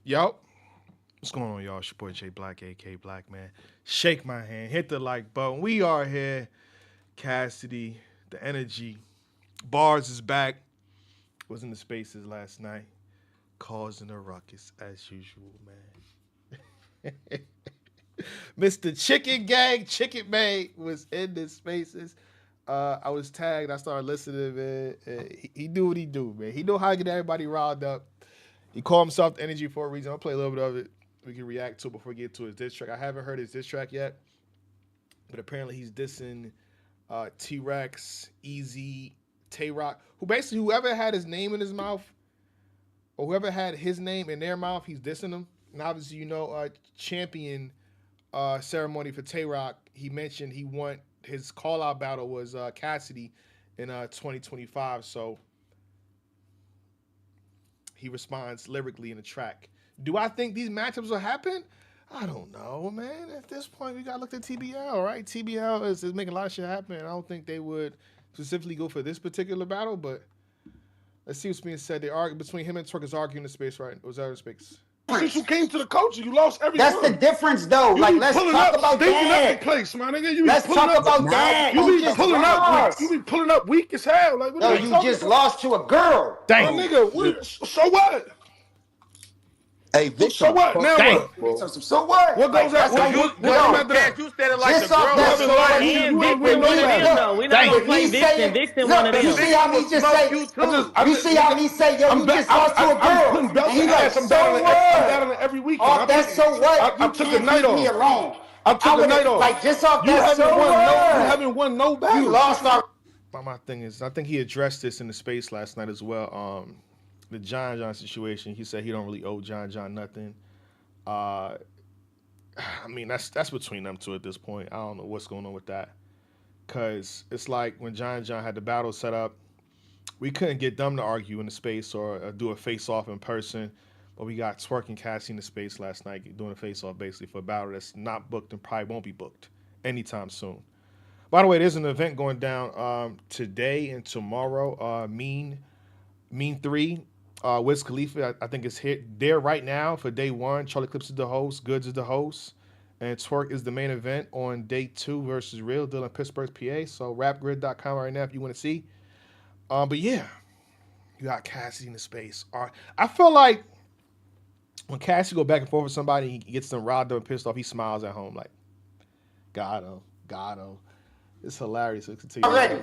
Yo, what's going on, y'all? It's your boy J Black, aka Black Man. Shake my hand, hit the like button. We are here. Cassidy, the energy. Bars is back. Was in the spaces last night, causing a ruckus as usual, man. Mr. Chicken Gang, Chicken Man was in the spaces. I was tagged. I started listening, man. He knew what he do, man. He know how to get everybody riled up. He called himself the energy for a reason. I'll play a little bit of it. We can react to it before we get to his diss track. I haven't heard his diss track yet, but apparently he's dissing T-Rex, Easy, Tay-Rock, who basically whoever had his name in his mouth or whoever had his name in their mouth, he's dissing them. And obviously, champion ceremony for Tay-Rock, he mentioned he want his call-out battle was Cassidy in 2025. So he responds lyrically in the track. Do I think these matchups will happen? I don't know, man. At this point, we got to look at TBL, right? TBL is making a lot of shit happen. I don't think they would specifically go for this particular battle, but let's see what's being said. They argue between him and Twork is arguing the space, right? Was that in space? Since you came to the culture, you lost every That's one. the difference, though. You like, be let's pulling talk up, about stinking up that. the place, my nigga. You be Let's pulling talk up, about that. You be just pulling up lost. weak. You be pulling up weak as hell. Like, what Yo, are you talking just about? lost to a girl. Dang. My nigga, so what? Hey, Vic, So what? Now Dang. what? So what? What goes that's after? how What after that? You said it like Just the off girl. that haven't story, lied. you You ain't ain't with win no me. battle. Look, though. We're not gonna with play me Vixen. saying, Vixen look, one of you them. see how he just say, you see how he say, yo, you just lost to a girl. I'm putting belts And in he like, ass. so I'm battling what? every weekend. Off that so what? I You took a can't night leave me off. alone. I took a night off. Like, just off You that so haven't what? won no battle. You lost our... My thing is, I think he addressed this in the space last night as well. The John situation. He said he don't really owe John nothing. I mean, that's between them two at this point. I don't know what's going on with that. Cause it's like when John had the battle set up, we couldn't get them to argue in the space or do a face off in person. But we got Twork and Cassidy in the space last night doing a face off basically for a battle that's not booked and probably won't be booked anytime soon. By the way, there's an event going down today and tomorrow. Mean 3, Wiz Khalifa, I think it's hit there right now for day 1. Charlie Clips is the host, Goods is the host, and Twork is the main event on day 2 versus Real Deal in Pittsburgh, PA. So rapgrid.com right now if you want to see. But yeah, you got Cassidy in the space. I feel like when Cassidy go back and forth with somebody, he gets them riled up and pissed off, he smiles at home like, got him. It's hilarious. So continue. already.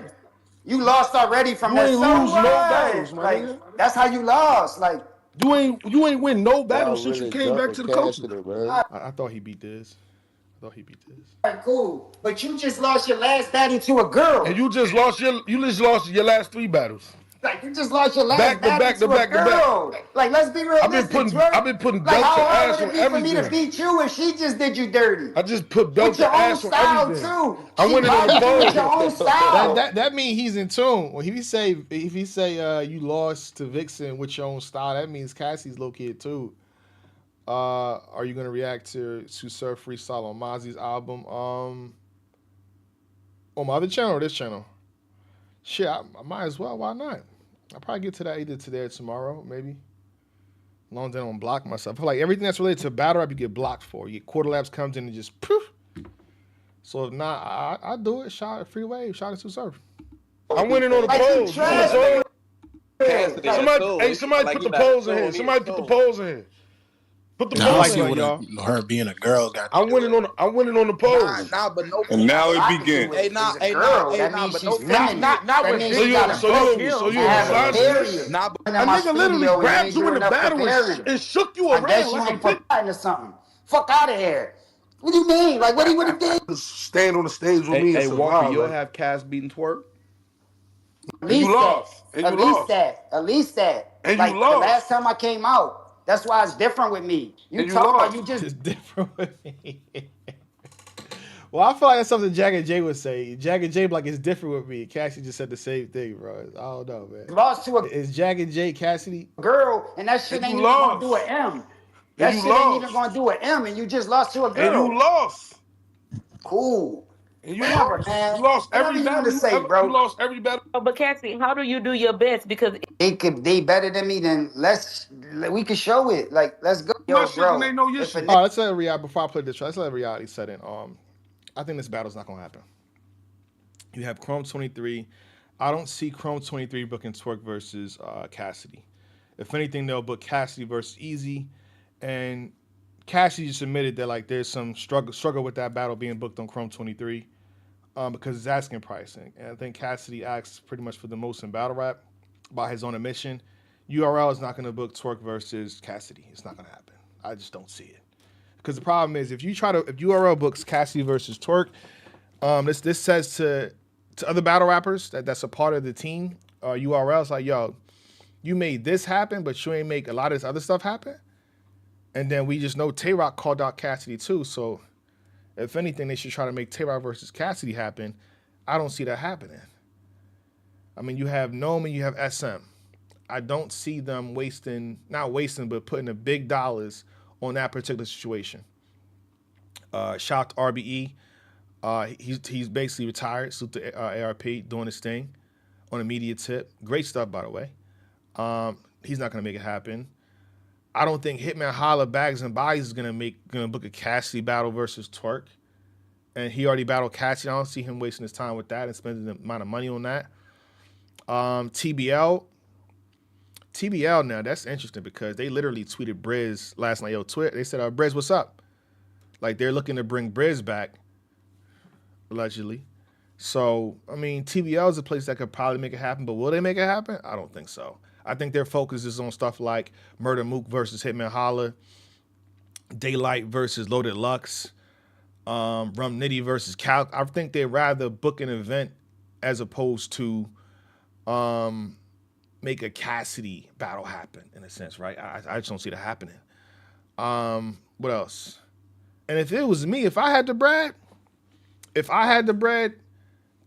You lost already from You that. ain't So lose no what? battles, my Like, nigga. that's how you lost. Like, You ain't win no battle y'all since you really came back to the culture. Cassidy, man. I thought he beat this. alright, cool. But you just lost your last battle to a girl. And you just lost your last 3 battles. Like, you just lost your last Back to battle back to to a back to back. girl. Like, let's be realistic. I've been putting like, belts how to hard ass would on it be for me to everything. beat you if she just did you dirty? I just put belts With your to own ass on style, everything. too. I She went in on vibed the you with your phone. own style. That means he's in tune. When he say you lost to Vixen with your own style, that means Cassie's low kid too. Are you gonna react to Surf Freestyle on Mozzie's album? On my other channel or this channel? Shit, I might as well. Why not? I'll probably get to that either today or tomorrow, maybe. As long as I don't block myself. I feel like everything that's related to battle rap, you get blocked for. You get Quarter Labs comes in and just poof. So if not, I do it. Free wave. Shout it to Surf. I went in on the Like, you polls. trash. Somebody put the polls in here. Somebody put the polls in here. Put the Now I polls see in what here. y'all. her being a girl got. I went in on the polls. Nah, but no. And now it I begins. can do it. It's a girl. That means but she's no. feminine. not That with means So she you got a book. a Have a misogynist? period. Nah, but In A my nigga literally studio, grabbed ain't you in doing the enough battle preparing. and shook you I guess around you like a ain't pit. put into something. Fuck out of here. What do you mean? Like, what do you think? Stand on the stage with me and Hey, Walker, survive. you'll Like, have Cass beating Twork? At And you least lost. that. And At you least lost. that. At least that. And you Like, the lost. last time I came out. That's why it's different with me. You And you talk about lost. you just It's different with me. Well, I feel like that's something Jack and Jay would say. Jack and Jay be like, it's different with me. Cassidy just said the same thing, bro. I don't know, man. lost to a Is Jack and Jay Cassidy? girl, and that shit And ain't you even gonna lost. do an M. That you shit ain't even lost. gonna do an M, and you just lost to a And you girl. lost. Cool. And you Whatever, lost. man. You lost Whatever every you want to battle say, you bro. lost every battle. But Cassie, how do you do your best? Because They better than me. Then we can show it. Like, let's go, Your yo, shit, then bro. they know your If a shit. nigga Let's let reality before I play this. Let's let reality set in. I think this battle's not gonna happen. You have Chrome 23. I don't see Chrome 23 booking Twork versus Cassidy. If anything, they'll book Cassidy versus Easy, and Cassidy just admitted that like there's some struggle with that battle being booked on Chrome 23 because it's asking pricing, and I think Cassidy asks pretty much for the most in battle rap by his own admission. URL is not going to book Twork versus Cassidy. It's not going to happen. I just don't see it. Because the problem is if URL books Cassidy versus Twork, this says to other battle rappers that's a part of the team, URL's like, yo, you made this happen, but you ain't make a lot of this other stuff happen. And then we just know Twork called out Cassidy too. So if anything, they should try to make Twork versus Cassidy happen. I don't see that happening. I mean, you have Gnome and you have SM. I don't see them not wasting, but putting the big dollars on that particular situation. Shout out to RBE. He's basically retired. Salute to ARP doing his thing on a media tip. Great stuff, by the way. He's not gonna make it happen. I don't think Hitman Holla Bags and Bodies is gonna book a Cassidy battle versus Twork. And he already battled Cassidy. I don't see him wasting his time with that and spending the amount of money on that. TBL now, that's interesting because they literally tweeted Briz last night. Yo, they said, Briz, what's up? Like they're looking to bring Briz back, allegedly. So, I mean, TBL is a place that could probably make it happen, but will they make it happen? I don't think so. I think their focus is on stuff like Murder Mook versus Hitman Holla, Daylight versus Loaded Lux, Rum Nitty versus Cal. I think they'd rather book an event as opposed to make a Cassidy battle happen in a sense, right? I just don't see that happening. What else? And if it was me, if I had the bread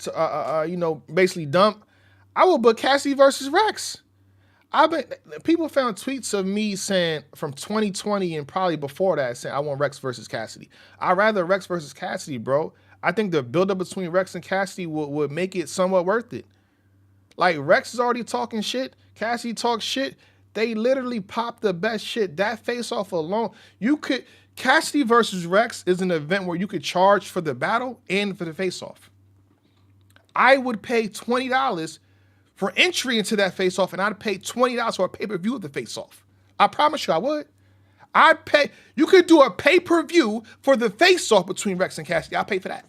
to basically dump, I would book Cassidy versus Rex. People found tweets of me saying from 2020 and probably before that saying I want Rex versus Cassidy. I'd rather Rex versus Cassidy, bro. I think the buildup between Rex and Cassidy would make it somewhat worth it. Like Rex is already talking shit. Cassidy talks shit. They literally popped the best shit. That face off alone, Cassidy versus Rex is an event where you could charge for the battle and for the face off. I would pay $20 for entry into that face-off, and I'd pay $20 for a pay-per-view of the face-off. I promise you I would. You could do a pay-per-view for the face-off between Rex and Cassidy. I'll pay for that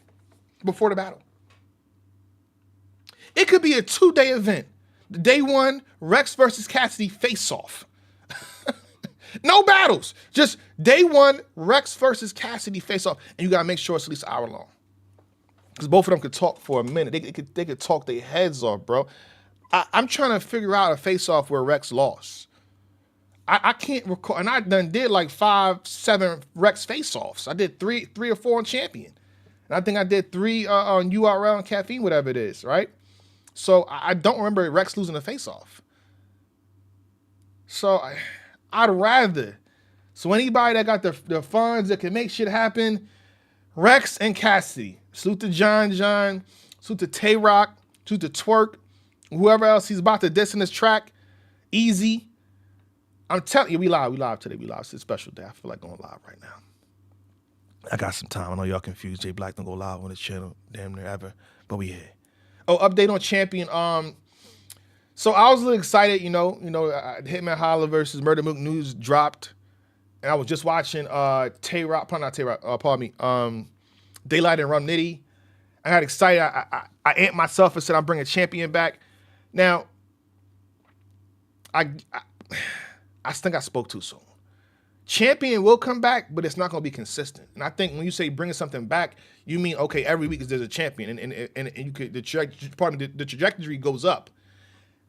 before the battle. It could be a 2-day event. Day one, Rex versus Cassidy face-off. No battles. Just day one, Rex versus Cassidy face-off. And you got to make sure it's at least an hour long. Because both of them could talk for a minute. They could talk their heads off, bro. I'm trying to figure out a face-off where Rex lost. I can't recall, and I did like 5-7 Rex face-offs. I did three or four on Champion. And I think I did 3 on URL and Caffeine, whatever it is, right? So I don't remember Rex losing a face-off. So I'd rather. So anybody that got the funds that can make shit happen, Rex and Cassidy. Salute to John, salute to Twork, salute to Twork, whoever else he's about to diss in this track, Easy. I'm telling you, we live today. It's a special day. I feel like going live right now. I got some time. I know y'all confused. Jay Black don't go live on this channel damn near ever, but we here. Oh, update on Champion. So I was a little excited, Hitman Holla versus Murder Mook news dropped, and I was just watching Daylight and Rum Nitty. I got excited. I amped myself and said I'm bringing Champion back. Now, I think I spoke too soon. Champion will come back, but it's not going to be consistent. And I think when you say bringing something back, you mean, okay, every week there's a champion, and you could the trajectory goes up.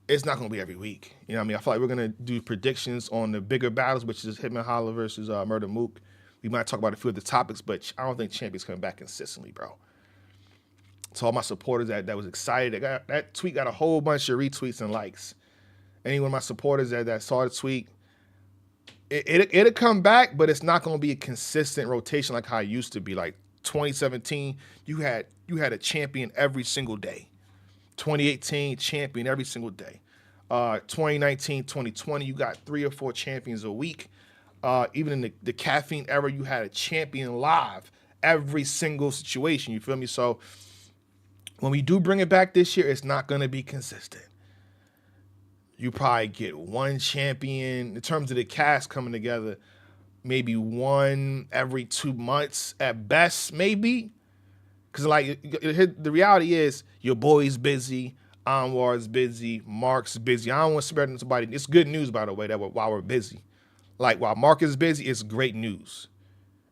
It's not going to be every week. You know what I mean? I feel like we're going to do predictions on the bigger battles, which is Hitman Holla versus Murder Mook. We might talk about a few of the topics, but I don't think Champion's coming back consistently, bro. To all my supporters that was excited, that tweet got a whole bunch of retweets and likes. Any one of my supporters that saw the tweet, it'll come back, but it's not going to be a consistent rotation like how it used to be, like 2017, you had a champion every single day. 2018, champion every single day. 2019, 2020, you got 3 or 4 champions a week. Even in the caffeine era, you had a champion live every single situation. You feel me? So when we do bring it back this year, it's not going to be consistent. You probably get one champion in terms of the cast coming together, maybe one every 2 months at best, maybe. Because like the reality is, your boy's busy, Anwar's busy, Mark's busy. I don't want to spread somebody. It's good news, by the way, that while we're busy. Like while Mark is busy, it's great news.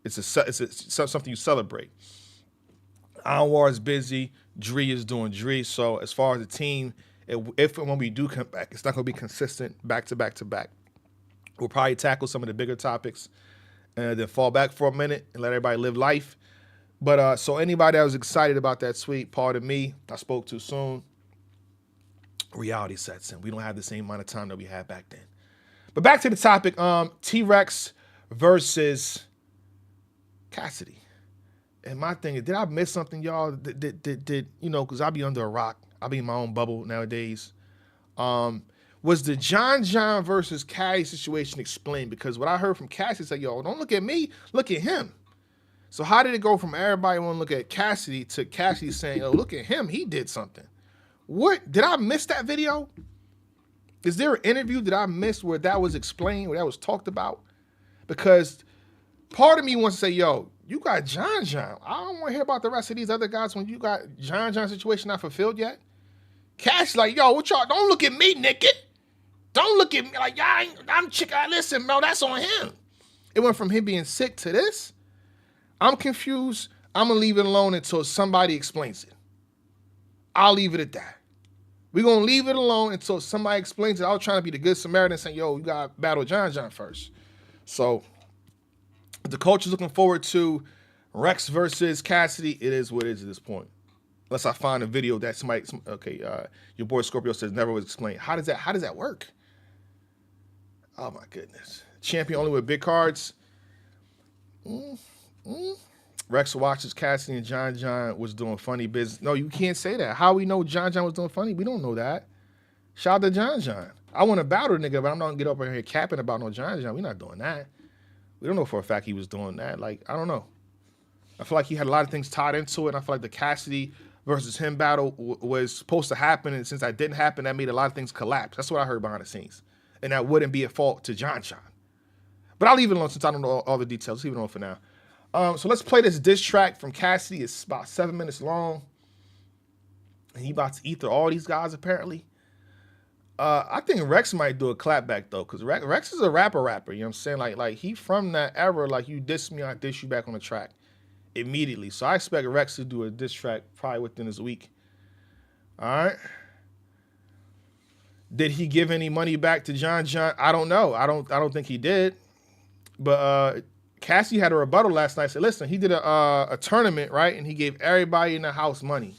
It's something you celebrate. Anwar is busy. Dree is doing Dree. So as far as the team, if and when we do come back, it's not going to be consistent back to back to back. We'll probably tackle some of the bigger topics and then fall back for a minute and let everybody live life. But so anybody that was excited about that tweet, pardon me, I spoke too soon. Reality sets in. We don't have the same amount of time that we had back then. But back to the topic, T-Rex versus Cassidy. And my thing is, did I miss something, y'all? Did you know, because I be under a rock. I be in my own bubble nowadays. Was the John versus Cassidy situation explained? Because what I heard from Cassidy said, yo, don't look at me, look at him. So how did it go from everybody want to look at Cassidy to Cassidy saying, oh, look at him, he did something? What? Did I miss that video? Is there an interview that I missed where that was explained, where that was talked about? Because part of me wants to say, yo, you got John. I don't want to hear about the rest of these other guys when you got John situation not fulfilled yet. Cash like, yo, what y'all, don't look at me, naked. Don't look at me like, y'all, I'm chick. Listen, bro, that's on him. It went from him being sick to this. I'm confused. I'm going to leave it alone until somebody explains it. I'll leave it at that. We're going to leave it alone until somebody explains it. I was trying to be the good Samaritan saying, yo, you got to battle John first. So the coach is looking forward to Rex versus Cassidy. It is what it is at this point. Unless I find a video that somebody, okay, your boy Scorpio says never was explained. How does that work? Oh my goodness. Champion only with big cards. Rex watches Cassidy and John was doing funny business. No, you can't say that. How we know John was doing funny? We don't know that. Shout out to John. I want to battle the nigga, but I'm not going to get up in here capping about no John. We're not doing that. We don't know for a fact he was doing that. Like, I don't know. I feel like he had a lot of things tied into it. And I feel like the Cassidy versus him battle was supposed to happen. And since that didn't happen, that made a lot of things collapse. That's what I heard behind the scenes. And that wouldn't be a fault to John. But I'll leave it alone since I don't know all the details. Let's leave it alone for now. So let's play this diss track from Cassidy. It's about 7 minutes long. And he about to ether all these guys, apparently. I think Rex might do a clapback, though, because Rex is a rapper. You know what I'm saying? Like he from that era, like you diss me, I diss you back on the track immediately. So I expect Rex to do a diss track probably within this week. All right. Did he give any money back to John? I don't know. I don't think he did. But Cassidy had a rebuttal last night. Said, listen, he did a tournament, right? And he gave everybody in the house money.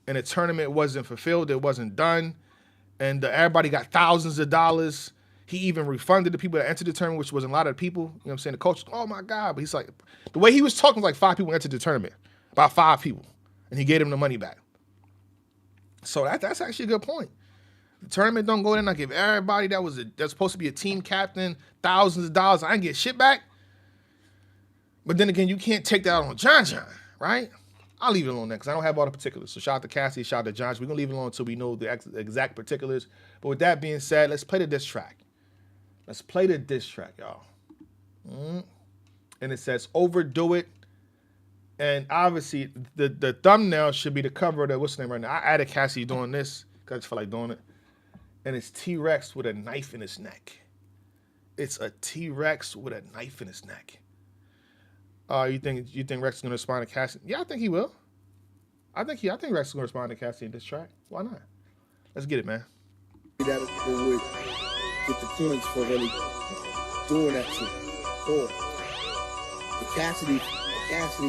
And the tournament wasn't fulfilled. It wasn't done. And everybody got thousands of dollars. He even refunded the people that entered the tournament, which wasn't a lot of people. You know what I'm saying? The coach, oh my God. But he's like, the way he was talking was like 5 people entered the tournament. About 5 people. And he gave them the money back. So that's actually a good point. The tournament don't go in. I give everybody that's supposed to be a team captain thousands of dollars. I didn't get shit back. But then again, you can't take that out on John, right? I'll leave it alone there because I don't have all the particulars. So shout out to Cassidy, shout out to John. We're going to leave it alone until we know the exact particulars. But with that being said, let's play the diss track. Let's play the diss track, y'all. And it says, overdo it. And obviously, the thumbnail should be the cover of the, what's the name right now? I added Cassidy doing this because I just feel like doing it. And it's T-Rex with a knife in his neck. It's a T-Rex with a knife in his neck. You think Rex is gonna respond to Cassidy? Yeah, I think he will. I think Rex is gonna respond to Cassidy in this track. Why not? Let's get it, man. That would get the points for really doing that to Thor. The Cassidy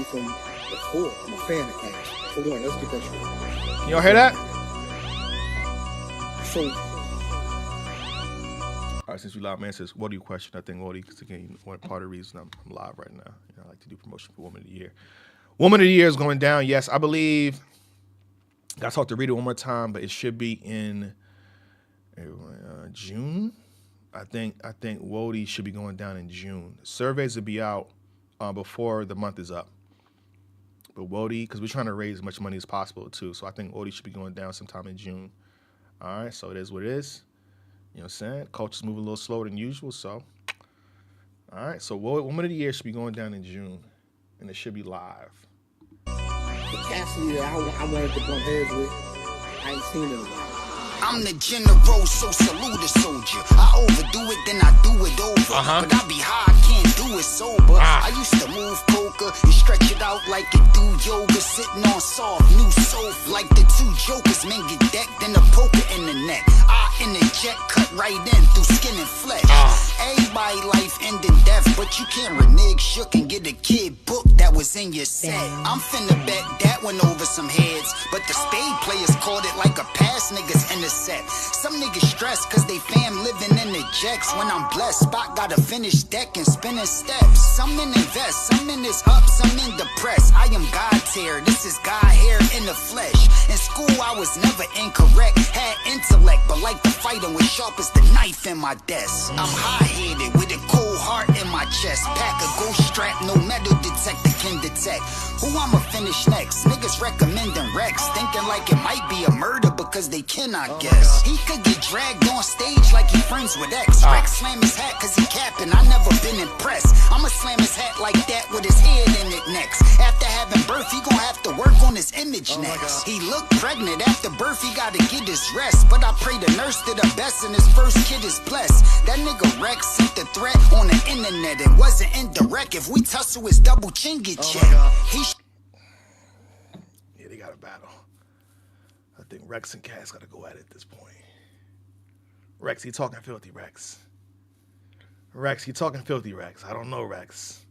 from the Thor. I'm a fan of Cassidy. For one, let's get that straight. Y'all hear that? So. All right, since we live, man, says, what do you question? I think, Wody, because again, one part of the reason I'm live right now. You know, I like to do promotion for Woman of the Year. Woman of the Year is going down. Yes, I believe. I talked to Rita one more time, but it should be in June. I think Wody should be going down in June. Surveys will be out before the month is up. But Wody, because we're trying to raise as much money as possible too, so I think Wody should be going down sometime in June. All right, so it is what it is. You know what I'm saying? Culture's moving a little slower than usual, so. All right, so Woman of the Year should be going down in June, and it should be live. The Cassidy that I wanted to bump heads with, I ain't seen it in a while. I'm the general, so salute a soldier. I overdo it, then I do it over. But I be high, I can't do it sober. I used to move poker and stretch it out like it do yoga. Sitting on soft, new sofa. Like the two jokers, men get decked, then a poker in the neck. I interject, cut right in through skin and flesh. Everybody life ending death, but you can't renege shook and get a kid book that was in your set. I'm finna bet that went over some heads, but the spade players called it like a pass niggas in the set. Some niggas stress cause they fam living in the jacks. When I'm blessed, spot gotta finish deck and spinning steps. Some in invest, some in is up, some in depressed. I am God tier, this is God hair in the flesh. In school I was never incorrect, had intellect, but like the fighting was sharp as the knife in my desk. I'm high-headed with a cold heart in my chest. Pack a ghost strap, no metal detector can detect who I'ma finish next. Niggas recommending Rex, thinking like it might be a murder because they cannot guess. He could get dragged on stage like he friends with X. Rex slam his hat cause he capping, I never been impressed. I'ma slam his hat like that with his head in it next. After having birth, he gon' have to work on his image next. He looked pregnant after birth, he gotta get his rest. But I pray the nurse did her best and his first kid is blessed. That nigga Rex sent the threat on the internet. It wasn't indirect. If we tussle his double chin get checked. Yeah, they got a battle. I think Rex and Cass gotta go at it at this point. Rex, he talking filthy, Rex. Rex, he talking filthy, Rex. I don't know, Rex.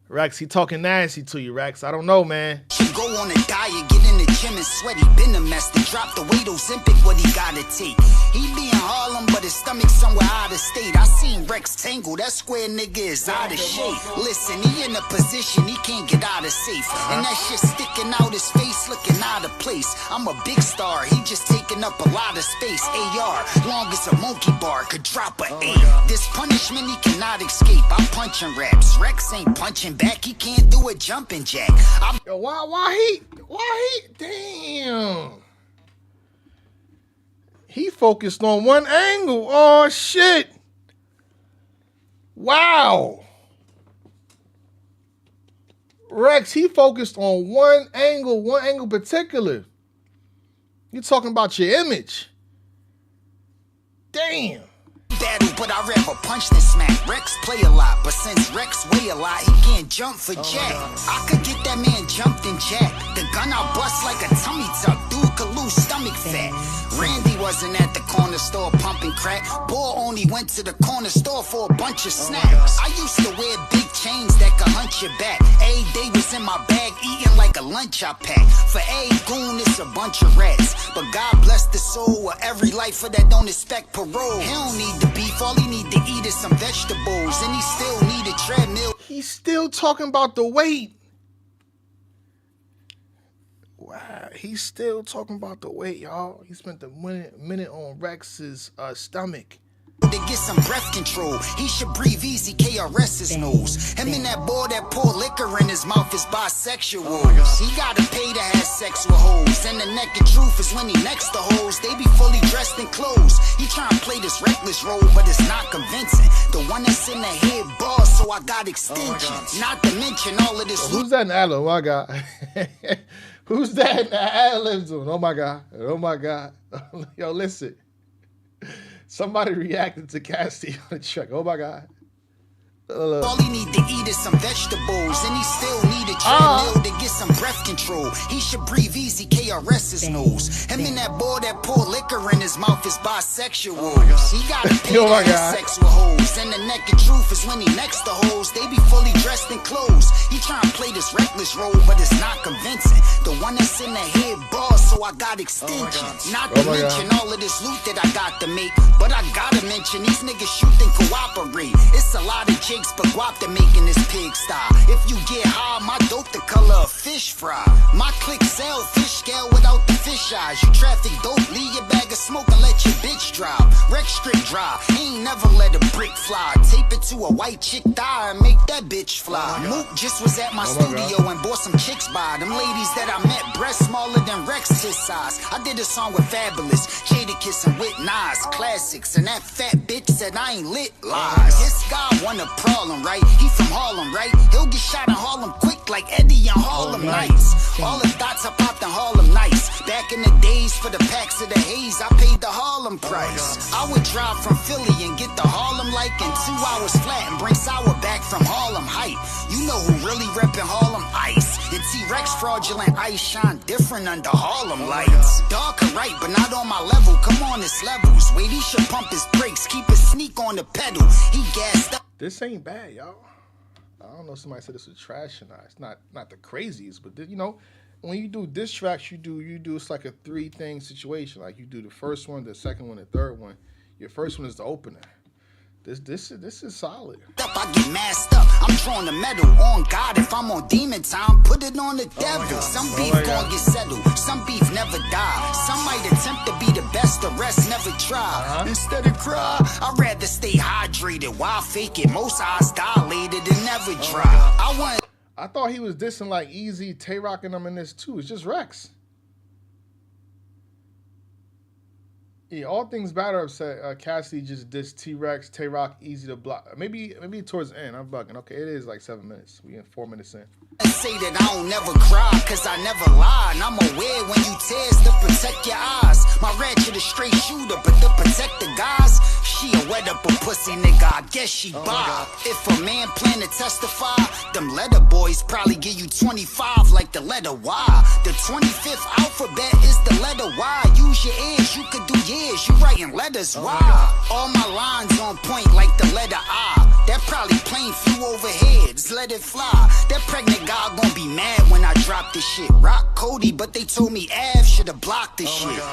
Rex, he talking nasty to you, Rex. I don't know, man. She go on a diet, get in the gym and sweat. He been a mess. They drop the weight, Ozempic, what he gotta take. He be in Harlem, but his stomach somewhere out of state. I seen Rex tangle, that square nigga is out of shape. Listen, he in a position he can't get out of safe. And that shit sticking out his face, looking out of place. I'm a big star, he just taking up a lot of space. AR, long as a monkey bar, could drop a A. This punishment he cannot escape. I'm punching raps. Rex ain't punching back, he can't do a jumping jack. Yo, why he, damn. He focused on one angle. Oh, shit. Wow. Rex, he focused on one angle particular. You talking about your image. Damn. Battle, but I'd rather punch than smack. Rex play a lot, but since Rex weigh a lot, he can't jump for jack. I could get that man jumped and jack. The gun I bust like a tummy tuck. Dude could lose stomach fat. Randy wasn't at the corner store pumping crack. Boy only went to the corner store for a bunch of snacks. I used to wear big chains that could hunch your back. Every day was in my bag, eating like a lunch I pack. For every goon, it's a bunch of rats. But God bless the soul of every lifer that don't expect parole. He don't need the beef, all he need to eat is some vegetables. And he still need a treadmill. He's still talking about the weight. Wow, he's still talking about the weight, y'all. He spent a minute on Rex's stomach. To get some breath control, he should breathe easy, KRS his nose. Him and that boy that pour liquor in his mouth is bisexual. He gotta pay to have sex with hoes. And the naked truth is when he next to hoes, they be fully dressed in clothes. He tryna play this reckless role, but it's not convincing. The one that's in the head boss, so I got extensions. Not to mention all of this. Who's that in the ad-lib? Oh my God. Who's that in the ad-libs? Oh my God. Oh my God. Yo, listen. Somebody reacted to Cassidy on the track. Oh my God. All he need to eat is some vegetables, and he still need a treadmill to get some breath control. He should breathe easy, KRS his nose. Him and that boy that pour liquor in his mouth is bisexual. He gotta pay to have sex with hoes. And the naked truth is when he next to hoes, they be fully dressed in clothes. He tryna play this reckless role, but it's not convincing. The one that's in the head boss, so I got extensions. Not to mention all of this loot that I got to make. But I gotta mention these niggas shoot and cooperate. It's a lot of jakes, but guap to making this pig style. If you get high, my dope the color of fish. fish fry. My click sell fish scale without the fish eyes. You traffic dope, leave your bag of smoke and let your bitch drive. Wreck strip dry, ain't never let a brick fly. Tape it to a white chick thigh and make that bitch fly. Mook just was at my studio and bought some chicks by. Them ladies that I met, breasts smaller than Rex's size. I did a song with Fabulous, Jadakiss and with Nas, classics. And that fat bitch said I ain't lit, lies. This guy want a problem, right? He from Harlem, right? He'll get shot in Harlem quick like Eddie on Harlem Nights. All the thoughts I popped in Harlem Nights. Back in the days for the packs of the haze, I paid the Harlem price. I would drive from Philly and get the Harlem like in 2 hours flat and bring sour back from Harlem Height. You know who really reppin' Harlem Ice? And T-Rex fraudulent ice shine different under Harlem lights. Dog can write, but not on my level. Come on, it's levels. Wait, he should pump his brakes, keep his sneak on the pedal. He gassed up. This ain't bad, y'all. I don't know if somebody said this was trash or not. It's not the craziest, but you know, when you do diss tracks, you do it's like a 3-thing situation. Like you do the first one, the second one, the third one. Your first one is the opener. This is solid. I get masked up. I'm drawing the medal on God. If I'm on demon time, put it on the devil. Some beef gon' get settled. Some beef never die. Some might attempt to be the best. The rest never try. Instead of cry, I'd rather stay hydrated. Why fake it? Most eyes dilated and never dry. I thought he was dissing like Easy, Twork and them in this too. It's just Rex. Yeah, all things bad are upset. Cassidy just dissed T-Rex, Twork, Easy to block. Maybe towards the end. I'm bugging. Okay, it is like 7 minutes. We in 4 minutes in. I say that I don't never cry, cause I never lie. And I'm aware when you tears to protect your eyes. My ratchet is straight shooter, but to protect the guys, she a wet up a pussy nigga, I guess she bi. If a man plan to testify, them letter boys probably give you 25 like the letter Y. The 25th alphabet is the letter Y. Use your ears, you could do years, you writing letters, why? All my lines on point like the letter I. That probably plane flew overheads, let it fly. That pregnant guy gon' be mad when I drop this shit. Rock Cody, but they told me Av should've blocked this shit.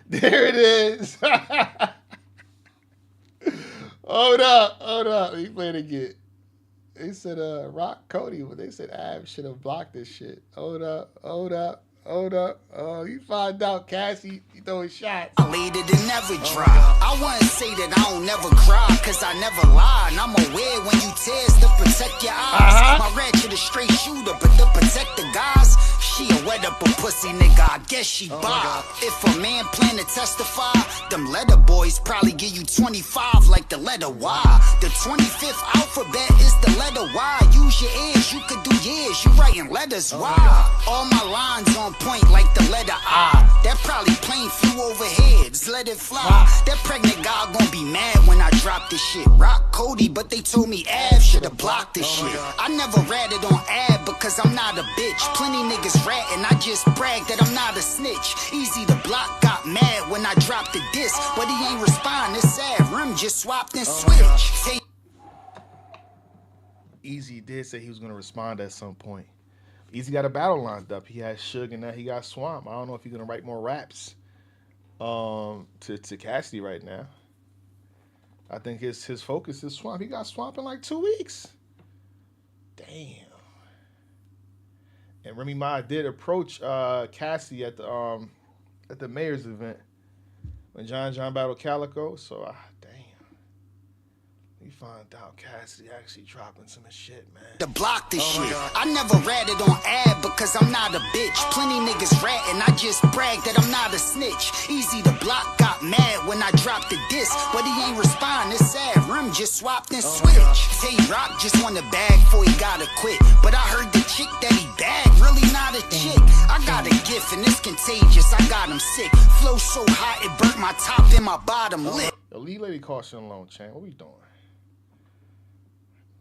There it is. Hold up. Let me play it again. They said Rock Cody, but they said Ab should have blocked this shit. Hold up. Oh, you find out, Cassie, you throwing shots. I laid it and never dry. I wouldn't say that I don't never cry, cause I never lie. And I'm aware when you tears to protect your eyes. My ratchet is straight shooter, but to protect the guys, she a wet up a pussy nigga, I guess she bi. If a man plan to testify, them letter boys probably give you 25 like the letter Y. The 25th alphabet is the letter Y. Use your ears, you could do years, you writing letters, why? All my lines on point like the letter I. That probably plane flew overheads, let it fly. That pregnant guy gon' be mad when I drop this shit. Rock Cody, but they told me Av should've blocked this shit. I never ratted on Av because I'm not a bitch. Plenty niggas ratting, I just brag that I'm not a snitch. Easy to block, got mad when I dropped the disc, but he ain't respond. It's sad, Rim just swapped and switched. Easy did say he was gonna respond at some point. Easy got a battle lined up. He had Suge and now he got Swamp. I don't know if he's gonna write more raps to Cassidy right now. I think his focus is Swamp. He got Swamp in like 2 weeks. Damn. And Remy Ma did approach Cassidy at the mayor's event when John battled Calico. So damn. We find out Cassidy actually dropping some shit, man. To block this shit. I never ratted on Ab because I'm not a bitch. Plenty niggas ratting, I just brag that I'm not a snitch. Easy to block, got mad when I dropped the disc, but he ain't respond. It's sad, Rim just swapped and switched. Twork just won the bag before he gotta quit, but I heard the chick that he bagged really not a chick. I got a gift and it's contagious. I got him sick. Flow so hot it burnt my top and my bottom lip. Yo, leave Lady Caution alone, Chan. What we doing?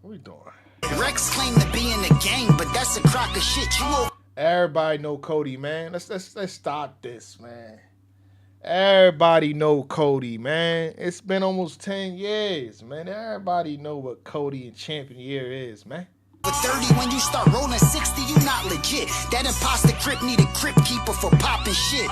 What we doing? Rex claimed to be in the gang, but that's a crock of shit. Everybody know Cody, man. Let's stop this, man. Everybody know Cody, man. It's been almost 10 years, man. Everybody know what Cody and Champion Year is, man. With 30, when you start rolling 60, you not legit. hit. That imposter grip need a grip keeper for popping shit.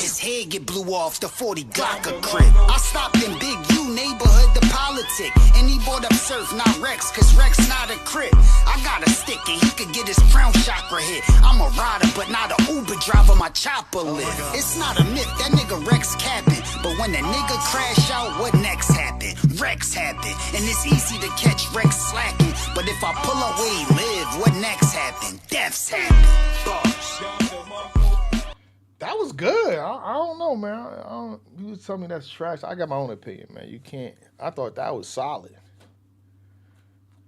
His head get blew off, the 40 Glock a grip. I stopped in Big U neighborhood, the politic. And he bought up Surf, not Rex, cause Rex not a crip. I got a stick and he could get his crown chakra hit. I'm a rider, but not a Uber driver, my chopper lift. It's not a myth, that nigga Rex capping. But when the nigga crash out, what next happen? Rex happen. And it's easy to catch Rex slacking. But if I pull up where he live, what next happen? Death's happen. That was good. I don't know, man. You tell me that's trash. I got my own opinion, man. You can't. I thought that was solid,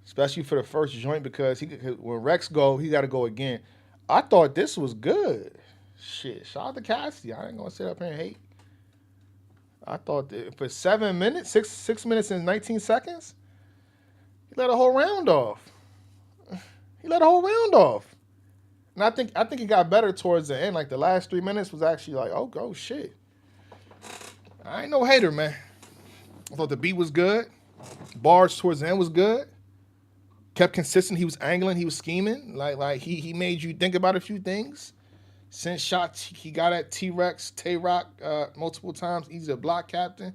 especially for the first joint because when Rex go, he got to go again. I thought this was good. Shit, shout out to Cassidy. I ain't gonna sit up here and hate. I thought that for 7 minutes, 6 minutes and 19 seconds, he let a whole round off. And I think he got better towards the end. Like the last 3 minutes was actually like, oh shit. I ain't no hater, man. I thought the beat was good. Bars towards the end was good. Kept consistent. He was angling. He was scheming. Like he made you think about a few things. Sent shots he got at T-Rex, Tay-Rock multiple times. Easy to block captain.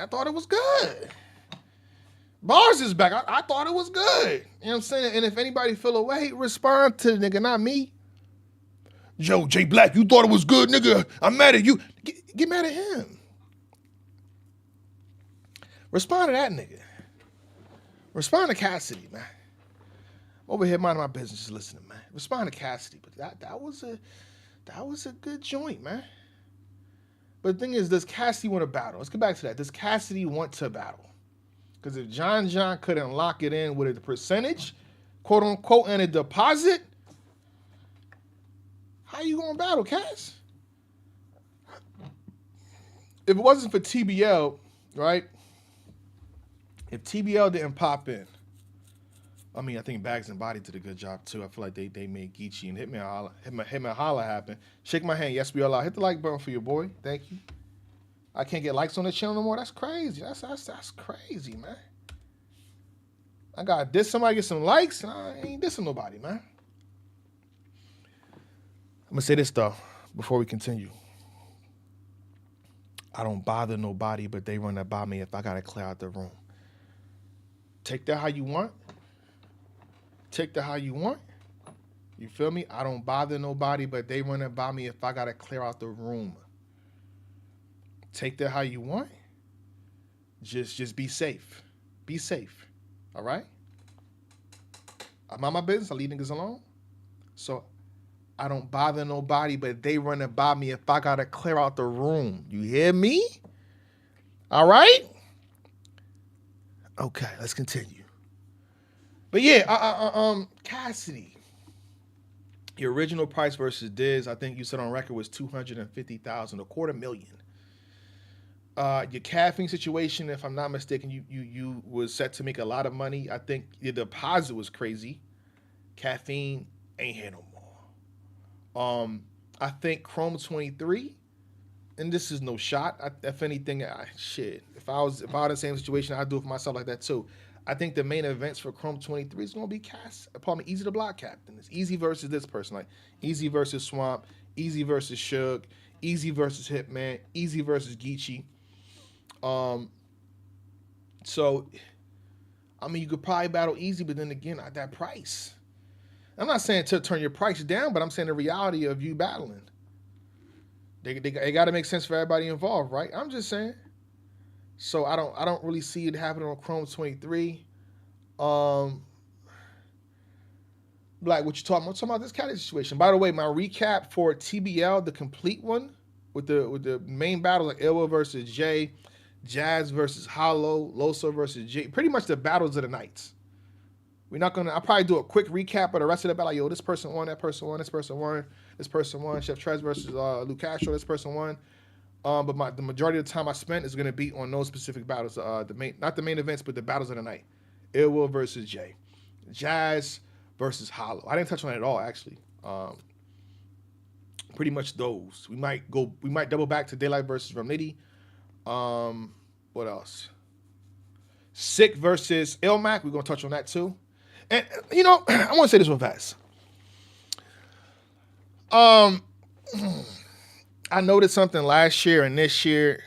I thought it was good. Bars is back. I thought it was good. You know what I'm saying? And if anybody feel away, respond to the nigga, not me. Yo, Jay Black, you thought it was good, nigga. I'm mad at you. Get mad at him. Respond to that nigga. Respond to Cassidy, man. I'm over here minding my business, just listening, man. Respond to Cassidy. But that was a good joint, man. But the thing is, does Cassidy want to battle? Let's get back to that. Does Cassidy want to battle? Because if John couldn't lock it in with a percentage, quote unquote, and a deposit, how you gonna battle, Cass? If it wasn't for TBL, right? If TBL didn't pop in, I mean, I think Bags and Body did a good job too. I feel like they made Geechee and Hitman Holla happen. Shake my hand. Yes, we all out. Hit the like button for your boy. Thank you. I can't get likes on the channel no more. That's crazy. That's crazy, man. I got diss somebody, get some likes, and I ain't dissing nobody, man. I'm gonna say this though before we continue. I don't bother nobody, but they run that by me if I gotta clear out the room. Take that how you want. Take that how you want. You feel me? I don't bother nobody, but they run it by me if I gotta clear out the room. Take that how you want. Just be safe. Be safe. All right? I'm on my business. I leave niggas alone. So I don't bother nobody, but they run it by me if I gotta clear out the room. You hear me? All right? Okay, let's continue. But yeah, Cassidy. Your original price versus Diz, I think you said on record was $250,000, $250,000. Your caffeine situation, if I'm not mistaken, you was set to make a lot of money. I think your deposit was crazy. Caffeine ain't here no more. I think Chrome 23, and this is no shot. If anything, if I was in the same situation, I'd do it for myself like that too. I think the main events for Chrome 23 is gonna be Easy to Block Captain. It's Easy versus this person, like Easy versus Swamp, Easy versus Suge, Easy versus Hitman, Easy versus Geechee. So, I mean, you could probably battle Easy, but then again, at that price. I'm not saying to turn your price down, but I'm saying the reality of you battling. They got to make sense for everybody involved, right? I'm just saying. So I don't really see it happening on Chrome 23. Like what you talking about? I'm talking about this kind of situation. By the way, my recap for TBL, the complete one, with the main battle, like Ilwa versus Jay, Jazz versus Hollow, Loso versus Jay, pretty much the battles of the nights. I'll probably do a quick recap of the rest of the battle. Like, yo, this person won, that person won, this person won, this person won. Chef Trez versus Luke Castro, this person won. But the majority of the time I spent is going to be on those specific battles. Not the main events, but the battles of the night. Ilwa versus Jay. Jazz versus Hollow. I didn't touch on it at all, actually. Pretty much those. We might double back to Daylight versus Romnitty. What else? Sick versus Ilmac. We're going to touch on that too. And you know, I want to say this real fast. I noticed something last year and this year,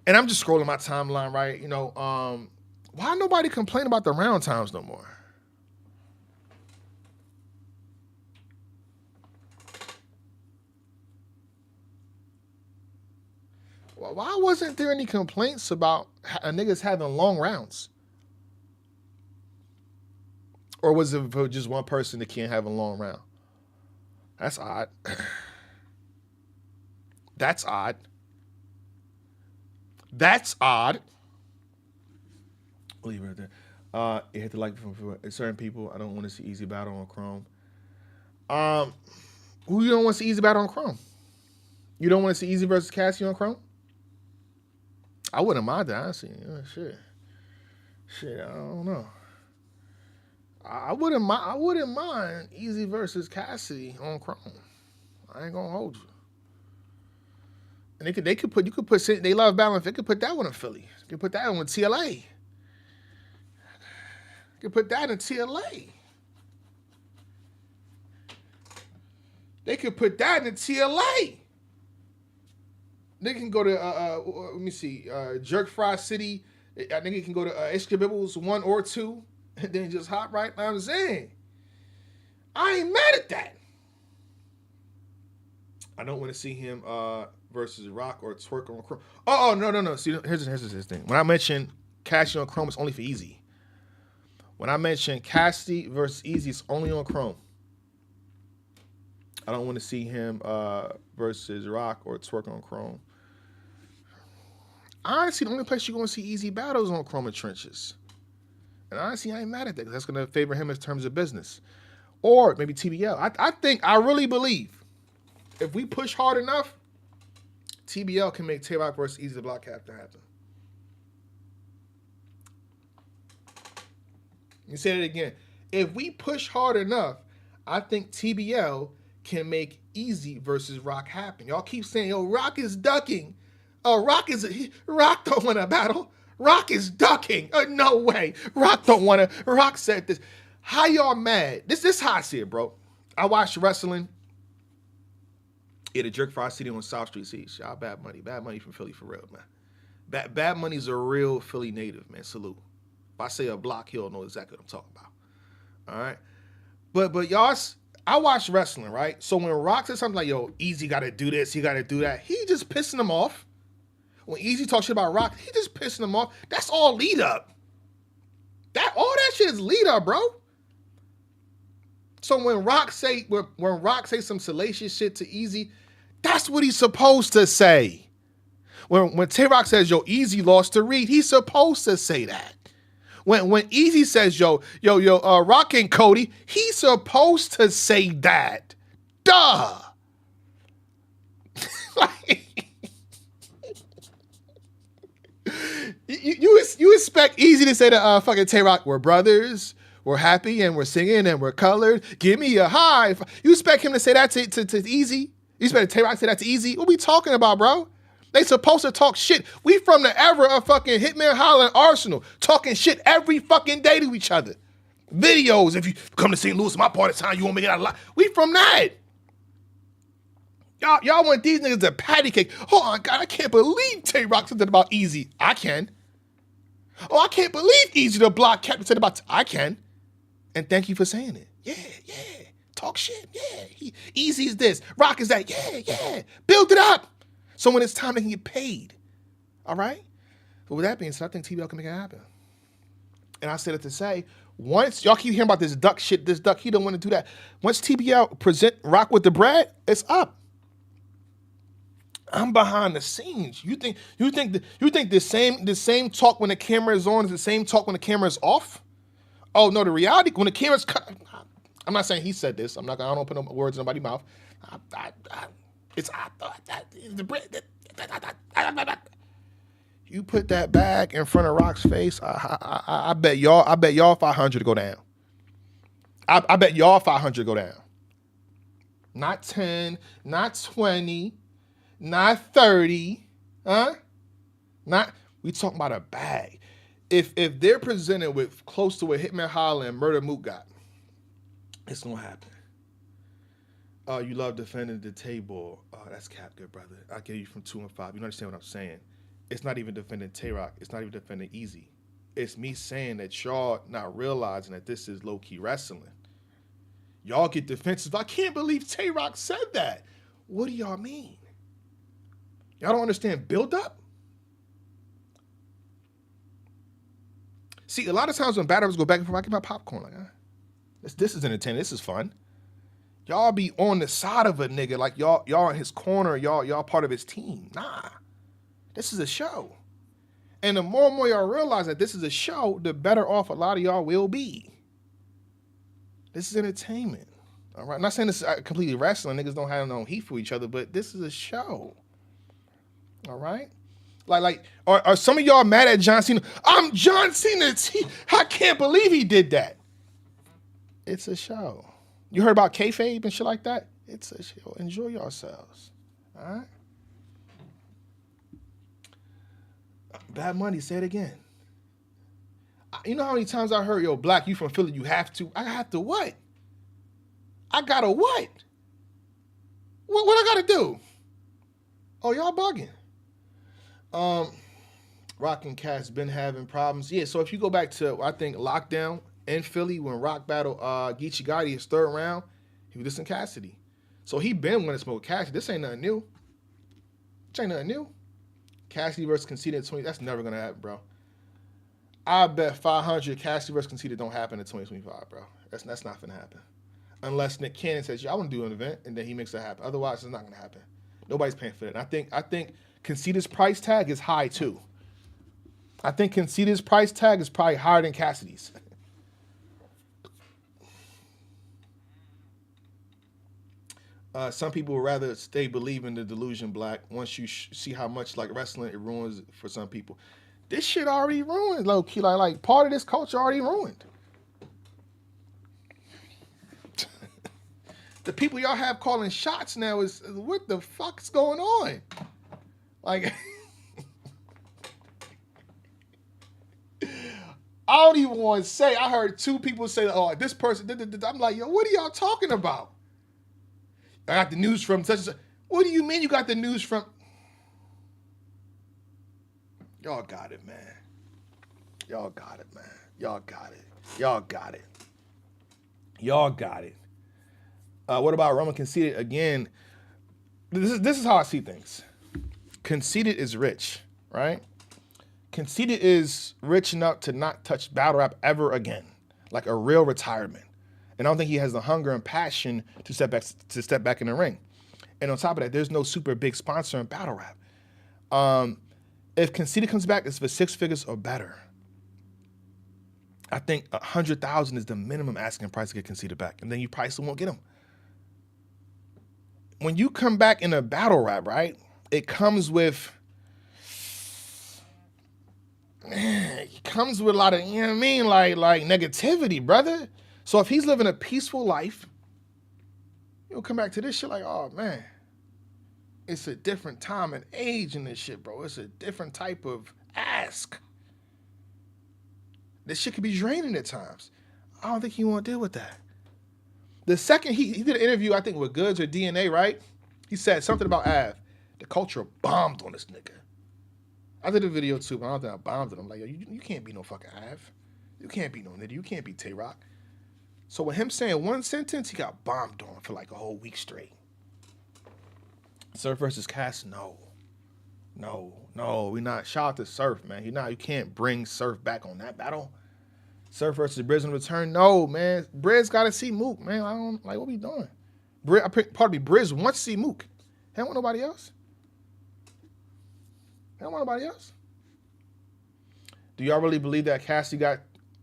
and I'm just scrolling my timeline, right? You know, why nobody complain about the round times no more? Why wasn't there any complaints about niggas having long rounds? Or was it for just one person that can't have a long round? That's odd. That's odd. That's odd. Leave it right there. You hit the like from certain people. I don't want to see easy battle on Chrome. Who you don't want to see easy battle on Chrome? You don't want to see easy versus Cassidy on Chrome? I wouldn't mind that, honestly. Shit, I don't know. I wouldn't mind easy versus Cassidy on Chrome. I ain't gonna hold you. And they could put they love balance. They could put that one in Philly. They could put that one in TLA. They could put that in TLA. They could put that in TLA. They can go to let me see, Jerk Fry City. I think it can go to HK Bibbles 1 or 2, and then just hop right. I'm saying, I ain't mad at that. I don't want to see him versus Rock or Twork on Chrome. Oh no. See, here's this thing. When I mention Cassidy on Chrome, it's only for Easy. When I mention Cassidy versus Easy, it's only on Chrome. I don't want to see him versus Rock or Twork on Chrome. Honestly, the only place you're going to see easy battles on Chrome and Trenches. And honestly, I ain't mad at that because that's going to favor him in terms of business. Or maybe TBL. I really believe if we push hard enough, TBL can make Twork versus Easy the Block Captain happen. Let me say it again. If we push hard enough, I think TBL can make Easy versus Rock happen. Y'all keep saying, yo, Rock is ducking. Rock don't want to battle. Rock is ducking. No way. Rock don't want to. Rock said this. How y'all mad? This is how I see it, bro. I watched wrestling. Yeah, the Jerk Fry City on South Street Siege. Y'all Bad Money. Bad Money from Philly for real, man. Bad Money's a real Philly native, man. Salute. If I say a block, he'll know exactly what I'm talking about. All right? But y'all, I watched wrestling, right? So when Rock said something like, yo, Easy got to do this, he got to do that, he just pissing them off. When Easy talks shit about Rock, he just pissing them off. That's all lead up. All that shit is lead up, bro. So when Rock say some salacious shit to Easy, that's what he's supposed to say. When Tay-Rock says, yo, Easy lost to Reed, he's supposed to say that. When Easy says, yo, Rock and Cody, he's supposed to say that. Duh. You expect Easy to say to fucking Tay-Rock, we're brothers, we're happy, and we're singing, and we're colored. Give me a high. You expect him to say that to Easy? You expect Tay-Rock to say that to Easy? What we talking about, bro? They supposed to talk shit. We from the era of fucking Hitman Holla and Arsenal, talking shit every fucking day to each other. Videos, if you come to St. Louis, my part of town, you won't make it out alive. We from that. Y'all want these niggas to patty cake. Oh, God, I can't believe Tay-Rock said that about Easy. I can. Oh, I can't believe Easy the Block Captain said about I can. And thank you for saying it. Yeah. Talk shit. Yeah. Easy's this. Rock is that. Yeah. Build it up. So when it's time, they can get paid. All right? But with that being said, I think TBL can make it happen. And I said it to say, once y'all keep hearing about this duck shit, he don't want to do that. Once TBL present Rock with the bread, it's up. I'm behind the scenes. You think the same talk when the camera is on is the same talk when the camera is off? Oh no, the reality when the camera's cut. I'm not saying he said this. I don't put no words in nobody's mouth. You put that bag in front of Rock's face. I bet y'all 500 to go down. I bet y'all 500 go down. Not 10, not 20. Not 30, huh? We talking about a bag. if they're presented with close to what Hitman Holla and Murder Mook got, it's gonna happen. You love defending the table. That's cap, good brother. I get you from 2 and 5. You don't understand what I'm saying. It's not even defending Tay-Rock. It's not even defending Easy. It's me saying that y'all not realizing that this is low-key wrestling. Y'all get defensive. I can't believe Tay-Rock said that. What do y'all mean? Y'all don't understand build-up? See, a lot of times when battlers go back and forth, I get my popcorn like, this is entertaining. This is fun. Y'all be on the side of a nigga like y'all in his corner, y'all part of his team. Nah. This is a show. And the more and more y'all realize that this is a show, the better off a lot of y'all will be. This is entertainment. All right. I'm not saying this is completely wrestling. Niggas don't have no heat for each other, but this is a show. All right. Like, are some of y'all mad at John Cena? I'm John Cena. I can't believe he did that. It's a show. You heard about kayfabe and shit like that? It's a show. Enjoy yourselves. All right? Bad Money, say it again. You know how many times I heard, yo, Black, you from Philly, you have to. I have to what? I gotta what? What I gotta do? Oh, y'all bugging. Rock and Cat's been having problems. Yeah, so if you go back to, I think, Lockdown in Philly when Rock battled Geechee Gotti his third round, he was dissing Cassidy. So he been winning smoke Cassidy. This ain't nothing new. This ain't nothing new. Cassidy versus Conceited at 20. That's never gonna happen, bro. I bet 500 Cassidy versus Conceited don't happen in 2025, bro. That's not gonna happen. Unless Nick Cannon says, yeah, I want to do an event, and then he makes it happen. Otherwise, it's not gonna happen. Nobody's paying for it. And I think Conceited's price tag is high too. I think Conceited's price tag is probably higher than Cassidy's. Some people would rather stay believing the delusion, Black. Once you see how much like wrestling it ruins for some people, this shit already ruined, low key. Like part of this culture already ruined. The people y'all have calling shots now is what the fuck's going on? Like, I don't even want to say. I heard 2 people say, "Oh, this person." I'm like, yo, what are y'all talking about? I got the news from such and such. What do you mean you got the news from? Y'all got it, man. Y'all got it, man. Y'all got it. Y'all got it. Y'all got it. What about Roman Conceited? Again, this is how I see things. Conceited is rich, right? Conceited is rich enough to not touch battle rap ever again, like a real retirement. And I don't think he has the hunger and passion to step back in the ring. And on top of that, there's no super big sponsor in battle rap. If Conceited comes back, it's for 6 figures or better. I think 100,000 is the minimum asking price to get Conceited back, and then you probably still won't get him. When you come back in a battle rap, right? It comes with a lot of, you know what I mean, like negativity, brother. So if he's living a peaceful life, you'll come back to this shit like, oh man, it's a different time and age in this shit, bro. It's a different type of ask. This shit could be draining at times. I don't think he want to deal with that. The second he did an interview, I think with Goods or DNA, right? He said something about Av. The culture bombed on this nigga. I did a video too, but I don't think I bombed it. I'm like, yo, you can't be no fucking Av. You can't be no nigga. You can't be Tay-Rock. So with him saying one sentence, he got bombed on for like a whole week straight. Surf versus Cass, no, we not. Shout out to Surf, man. You can't bring Surf back on that battle. Surf versus Briz in return, no, man. Briz got to see Mook, man. I don't like what we doing. Briz wants to see Mook. He don't want nobody else. Do y'all really believe that Cassidy got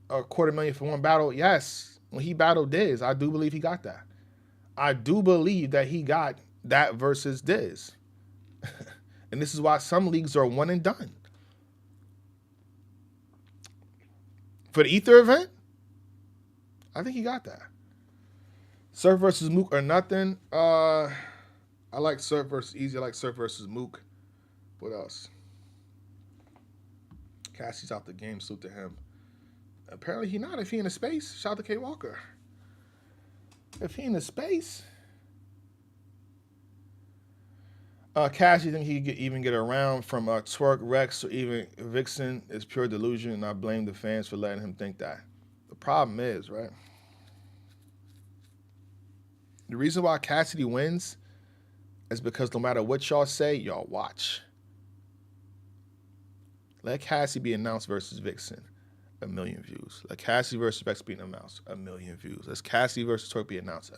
$250,000 for one battle? Yes. When he battled Diz, I do believe he got that. I do believe that he got that versus Diz. And this is why some leagues are one and done. For the Ether event, I think he got that. Surf versus Mook or nothing. I like Surf versus Easy. I like Surf versus Mook. What else? Cassie's out the game. Salute to him. Apparently he not. If he in the space, shout out to K Walker. If he in the space, Cassie think he could even get around from Twork, Rex, or even Vixen is pure delusion, and I blame the fans for letting him think that. The problem is, right? The reason why Cassidy wins is because no matter what y'all say, y'all watch. Let Cassie be announced versus Vixen, 1 million views. Let Cassie versus Rex be announced, 1 million views. Let Cassie versus Twork be announced.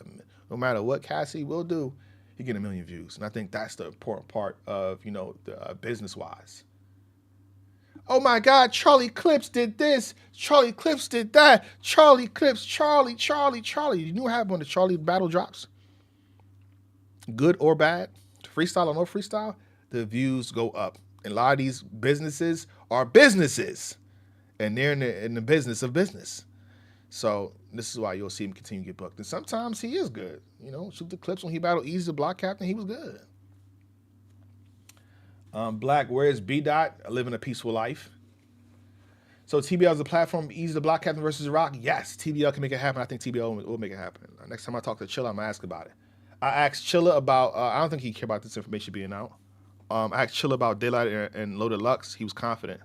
No matter what Cassie will do, he get 1 million views. And I think that's the important part of, the business-wise. Oh my God, Charlie Clips did this. Charlie Clips did that. Charlie Clips, Charlie. You know what happened when the Charlie battle drops? Good or bad, freestyle or no freestyle, the views go up. And a lot of these businesses are businesses. And they're in the business of business. So this is why you'll see him continue to get booked. And sometimes he is good. Shoot the clips when he battled Easy the Block Captain, he was good. Black, where's B-Dot? Living a peaceful life. So TBL is a platform, Easy the Block Captain versus Rock? Yes, TBL can make it happen. I think TBL will make it happen. Next time I talk to Chilla, I'm going to ask about it. I asked Chilla about, I don't think he cared about this information being out. I asked Chilla about Daylight and Loaded Lux. He was confident.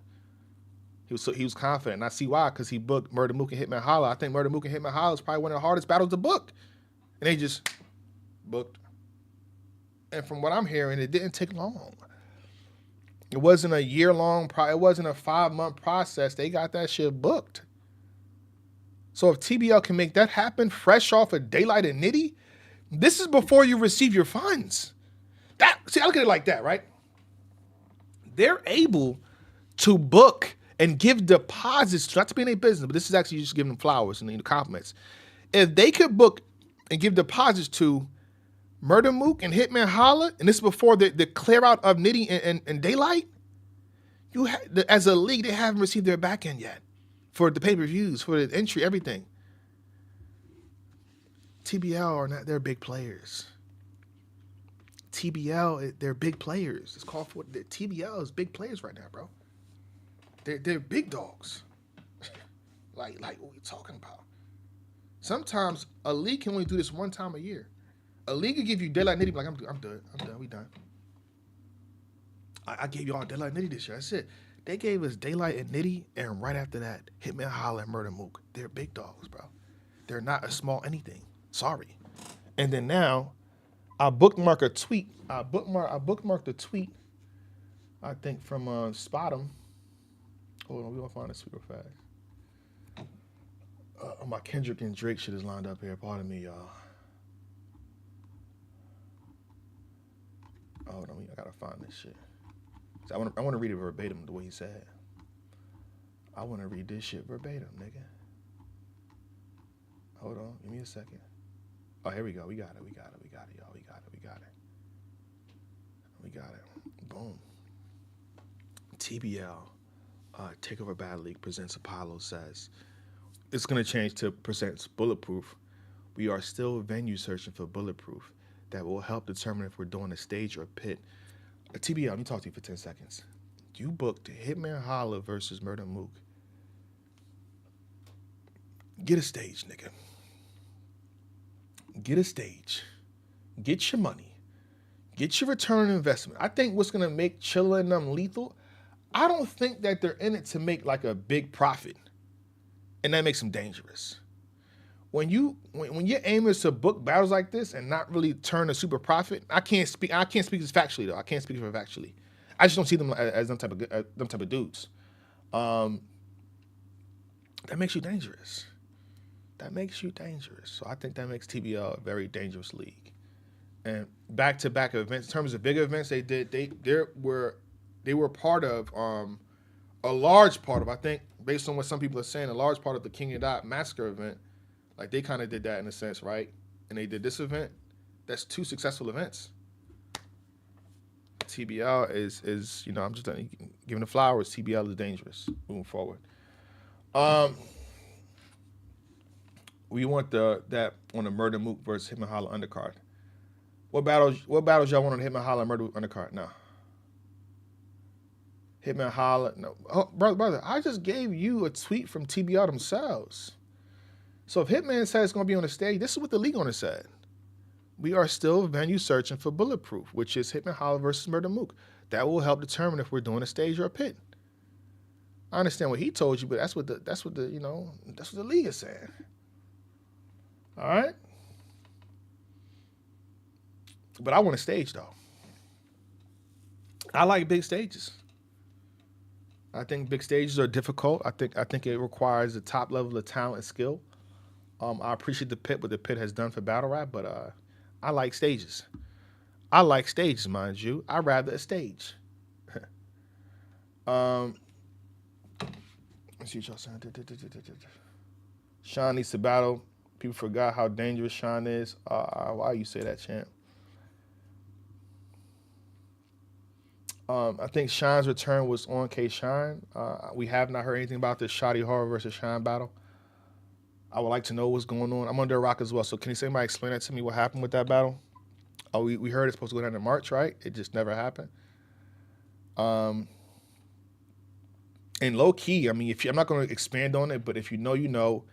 He was confident. And I see why, because he booked Murder Mook and Hitman Holla. I think Murder Mook and Hitman Holla is probably one of the hardest battles to book. And they just booked. And from what I'm hearing, it didn't take long. It wasn't a year-long, it wasn't a 5-month process. They got that shit booked. So if TBL can make that happen fresh off of Daylight and Nitty, this is before you receive your funds. I look at it like that, right? They're able to book and give deposits, not to be in a business, but this is actually just giving them flowers and compliments. If they could book and give deposits to Murder Mook and Hitman Holla, and this is before the clear out of Nitty and Daylight, as a league, they haven't received their back end yet for the pay-per-views, for the entry, everything. TBL are not, they're big players. TBL, they're big players. It's called for, TBL is big players right now, bro. They're big dogs. like what we talking about? Sometimes a league can only do this one time a year. A league can give you Daylight Nitty, like I'm done, we done. I gave y'all Daylight Nitty this year. That's it. They gave us Daylight and Nitty, and right after that, Hitman Holla and Murder Mook. They're big dogs, bro. They're not a small anything. Sorry. And then now, I bookmark a tweet. I bookmarked a tweet, I think from Spotum. Hold on, we're gonna find this tweet real fast. My Kendrick and Drake shit is lined up here. Pardon me, y'all. Hold on, I gotta find this shit. So I want to read it verbatim the way he said. I want to read this shit verbatim, nigga. Hold on, give me a second. Oh, here we go. We got it, y'all. We got it. Boom. TBL, Takeover Battle League presents Apollo says, it's going to change to presents Bulletproof. We are still venue searching for Bulletproof that will help determine if we're doing a stage or a pit. TBL, let me talk to you for 10 seconds. You booked Hitman Holla versus Murder Mook. Get a stage, nigga. Get a stage. Get your money. Get your return on investment. I think what's going to make Chilla and them lethal, I don't think that they're in it to make like a big profit. And that makes them dangerous. When your aim is to book battles like this and not really turn a super profit, I can't speak this factually though. I can't speak for it factually. I just don't see them as them type of dudes. That makes you dangerous. So I think that makes TBL a very dangerous league. And back-to-back events, in terms of big events, they were part of a large part of, I think, based on what some people are saying, a large part of the King of Dot Massacre event. Like they kind of did that in a sense, right? And they did this event. That's 2 successful events. TBL is I'm just giving the flowers. TBL is dangerous moving forward. We want that on the Murder Mook versus Hitman Holla undercard. What battles y'all want on Hitman Holla Murder undercard? No. Hitman Holla. No, brother, I just gave you a tweet from TBR themselves. So if Hitman said it's going to be on the stage, this is what the league owner said. We are still venue searching for Bulletproof, which is Hitman Holla versus Murder Mook. That will help determine if we're doing a stage or a pit. I understand what he told you, but that's what the league is saying. All right? But I want a stage though. I like big stages. I think big stages are difficult. I think it requires a top level of talent and skill. I appreciate the pit, what the pit has done for battle rap, but I like stages. I like stages, mind you. I'd rather a stage. Let's see what y'all saying. Sean needs to battle. People forgot how dangerous Sean is. Why you say that, champ? I think Sean's return was on K Shine. We have not heard anything about this Shotty Horror versus Shine battle. I would like to know what's going on. I'm under a rock as well. So can you somebody explain that to me? What happened with that battle? Oh, we heard it's supposed to go down in March, right? It just never happened. And low key, I mean, I'm not going to expand on it, but if you know, you know.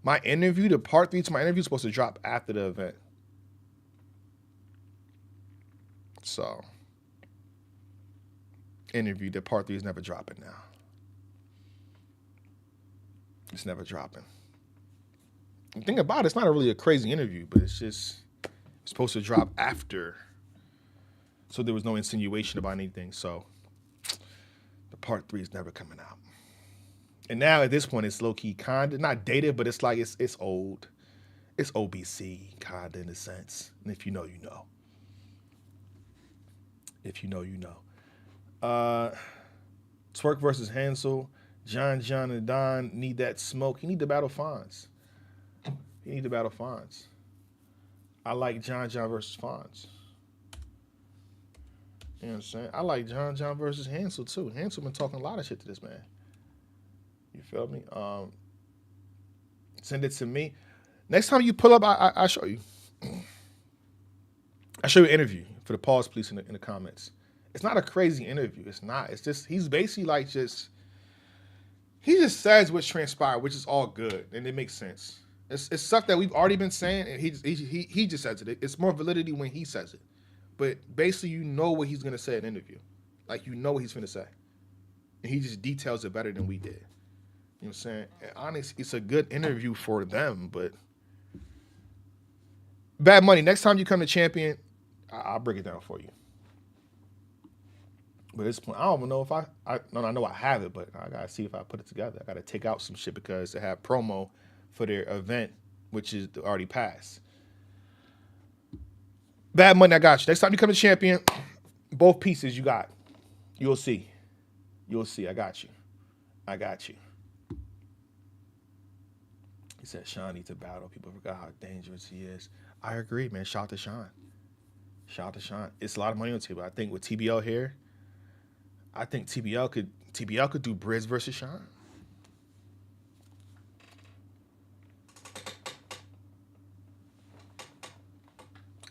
My interview, the part 3 to my interview is supposed to drop after the event. So, interview, the part 3 is never dropping now. It's never dropping. The thing about it, it's not really a crazy interview, but it's just supposed to drop after. So there was no insinuation about anything. So the part 3 is never coming out. And now at this point, it's low-key kind of, not dated, but it's like it's old. It's OBC, kind of in a sense. And if you know, you know. If you know, you know. Twork versus Hansel. John and Don need that smoke. He need to battle Fonz. He need to battle Fonz. I like John versus Fonz. You know what I'm saying? I like John versus Hansel too. Hansel been talking a lot of shit to this man. You feel me? Send it to me. Next time you pull up, I'll show you. I'll show you an interview for the pause, please, in the comments. It's not a crazy interview. It's not. It's just, he's basically like he just says what's transpired, which is all good, and it makes sense. It's stuff that we've already been saying, and he just says it. It's more validity when he says it. But basically, you know what he's going to say in an interview. Like, you know what he's going to say. And he just details it better than we did. You know what I'm saying? And honestly, it's a good interview for them, but Bad Money, next time you come to Champion, I'll break it down for you. But at this point, I don't even know if I know I have it, but I got to see if I put it together. I got to take out some shit because they have promo for their event, which is already passed. Bad Money, I got you. Next time you come to Champion, both pieces you got. You'll see. You'll see. I got you. I got you. He said Sean needs to battle. People forgot how dangerous he is. I agree, man. Shout to Sean. Shout to Sean. It's a lot of money on the table. I think with TBL here, I think TBL could do Briz versus Sean.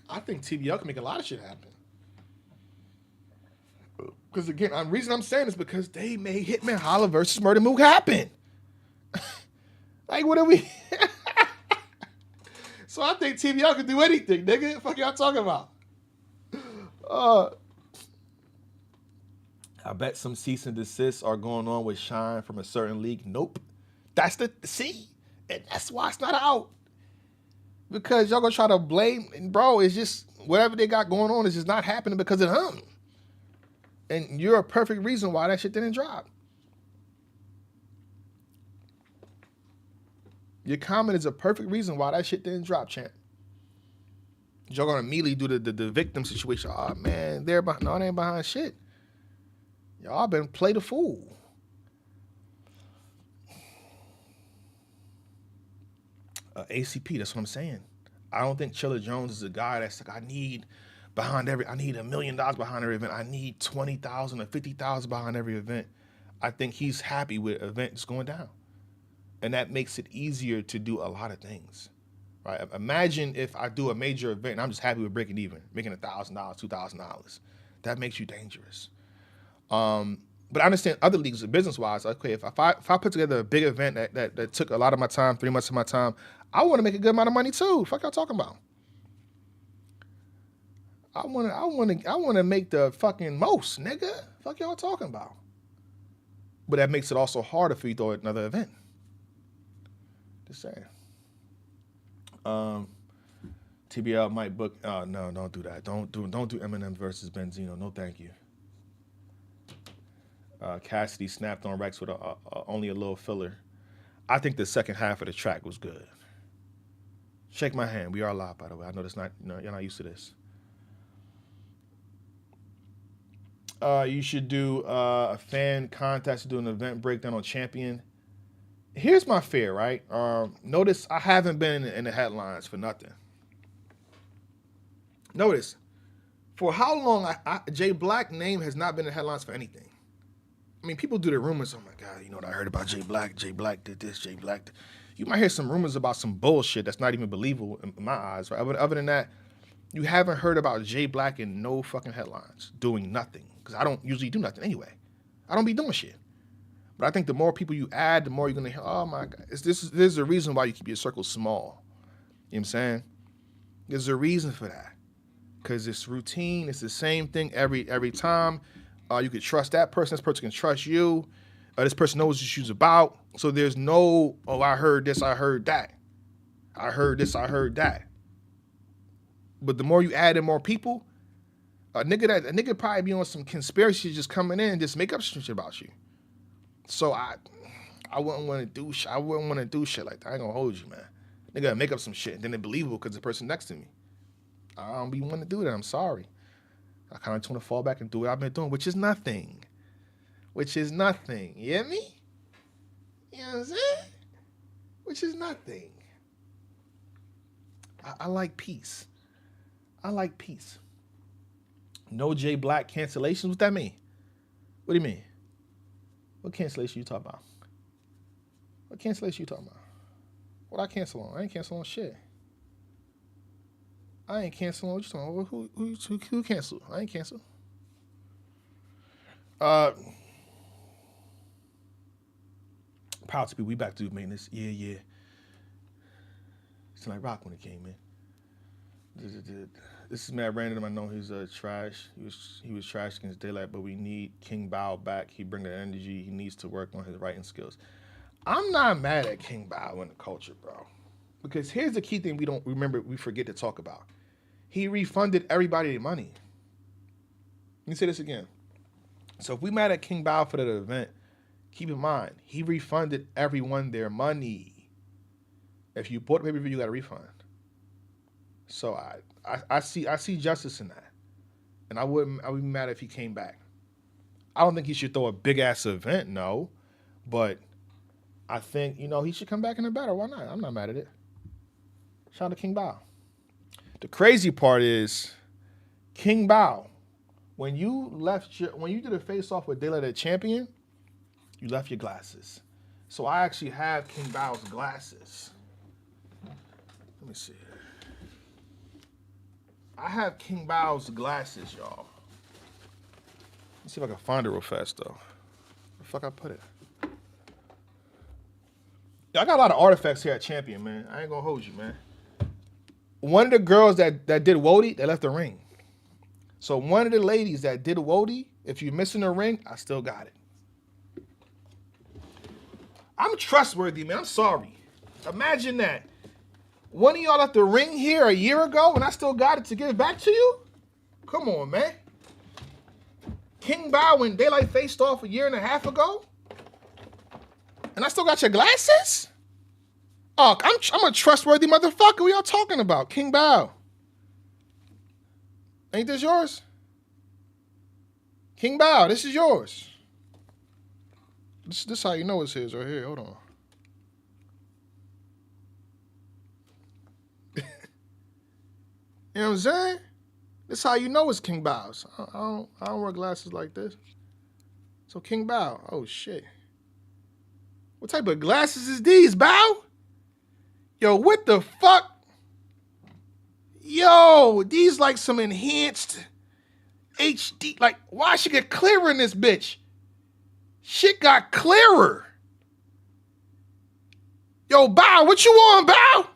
I think TBL can make a lot of shit happen. Because again, the reason I'm saying is because they made Hitman Holla versus Murder Mook happen. Like, what are we? So I think TBL can do anything, nigga. What the fuck y'all talking about? I bet some cease and desists are going on with Shine from a certain league. Nope. That's and that's why it's not out. Because y'all gonna try to blame, and bro, it's just whatever they got going on is just not happening because of him. And you're a perfect reason why that shit didn't drop. Your comment is a perfect reason why that shit didn't drop, champ. Y'all gonna immediately do the victim situation. Oh man, they're behind. No, they ain't behind shit. Y'all been play the fool. ACP, that's what I'm saying. I don't think Chilla Jones is a guy that's like, I need $1 million behind every event. I need 20,000 or 50,000 behind every event. I think he's happy with events going down. And that makes it easier to do a lot of things, right? Imagine if I do a major event and I'm just happy with breaking even, making $1,000, $2,000. That makes you dangerous. But I understand other leagues, business wise. Okay, if I put together a big event that took a lot of my time, 3 months of my time, I want to make a good amount of money too. Fuck y'all talking about? I want to make the fucking most, nigga. Fuck y'all talking about? But that makes it also harder for you to throw another event. Just saying. TBL might book. Oh no, don't do that. Don't do Eminem versus Benzino. No, thank you. Cassidy snapped on Rex with only a little filler. I think the second half of the track was good. Shake my hand. We are live, by the way. I know that's not. You're not used to this. You should do a fan contest to do an event breakdown on Champion. Here's my fear, right? Notice I haven't been in the headlines for nothing. Notice, for how long Jay Black name has not been in the headlines for anything. I mean, people do the rumors. Oh my God, you know what I heard about Jay Black? Jay Black did this. Jay Black. You might hear some rumors about some bullshit that's not even believable in my eyes. Right? Other than that, you haven't heard about Jay Black in no fucking headlines doing nothing. Because I don't usually do nothing anyway. I don't be doing shit. But I think the more people you add, the more you're gonna hear. Oh my God, this is the reason why you keep your circle small. You know what I'm saying? There's a reason for that. Because it's routine. It's the same thing every time. You could trust that person. This person can trust you. This person knows what she's about. So there's no, oh, I heard this, I heard that. I heard this, I heard that. But the more you add in more people, a nigga probably be on some conspiracy just coming in and just make up some shit about you. So I wouldn't want to do shit. I wouldn't want to do shit like that. I ain't gonna hold you, man. Nigga make up some shit and then it's believable because the person next to me. I don't be wanting to do that. I'm sorry. I kind of just want to fall back and do what I've been doing, which is nothing. Which is nothing. You hear me? You know what I'm saying? Which is nothing. I like peace. I like peace. No Jay Black cancellations? What that mean? What do you mean? What cancellation you talking about? What cancellation you talking about? What I cancel on? I ain't cancel on shit. I ain't canceling. What you talking about? Who canceled? I ain't cancel. Proud to be. We back to do maintenance. Yeah. It's like rock when it came in. This is Matt Random. I know he's trash. He was trash against Daylight, but we need King Bao back. He bring the energy. He needs to work on his writing skills. I'm not mad at King Bao in the culture, bro. Because here's the key thing we forget to talk about. He refunded everybody their money. Let me say this again. So if we mad at King Bao for that event, keep in mind, he refunded everyone their money. If you bought a pay-per-view, you got a refund. So I see justice in that. And I would be mad if he came back. I don't think he should throw a big-ass event, no. But I think, he should come back in a battle. Why not? I'm not mad at it. Shout out to King Bao. The crazy part is, King Bao, when you did a face-off with Daylight at Champion, you left your glasses. So I actually have King Bao's glasses. Let me see. I have King Bao's glasses, y'all. Let's see if I can find it real fast, though. Where the fuck I put it? Yeah, I got a lot of artifacts here at Champion, man. I ain't gonna hold you, man. One of the girls that did Wody, they left the ring. So one of the ladies that did Wody, if you're missing a ring, I still got it. I'm trustworthy, man. I'm sorry. Imagine that. One of y'all left the ring here a year ago and I still got it to give back to you? Come on, man. King Bao when Daylight faced off a year and a half ago? And I still got your glasses? Oh, I'm a trustworthy motherfucker. What y'all talking about? King Bao. Ain't this yours? King Bao, this is yours. This how you know it's his right here. Hold on. You know what I'm saying? This how you know it's King Bao's. I don't wear glasses like this. So King Bao. Oh shit. What type of glasses is these, Bao? Yo, what the fuck? Yo, these like some enhanced HD. Like, why should get clearer in this bitch? Shit got clearer. Yo, Bow, what you on, Bow?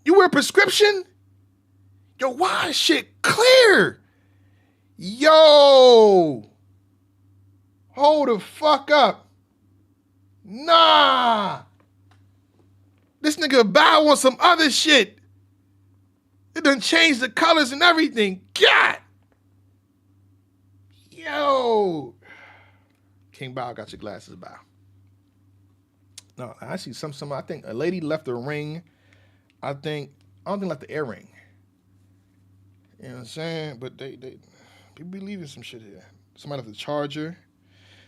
You wear prescription? Yo, why is shit clear? Yo. Hold the fuck up. Nah. This nigga Bow on some other shit. It done changed the colors and everything. God. Yo. King Bow got your glasses, Bow. No, I see some. I think a lady left the ring. I don't think left the earring. You know what I'm saying? But they people be leaving some shit here. Somebody left the charger.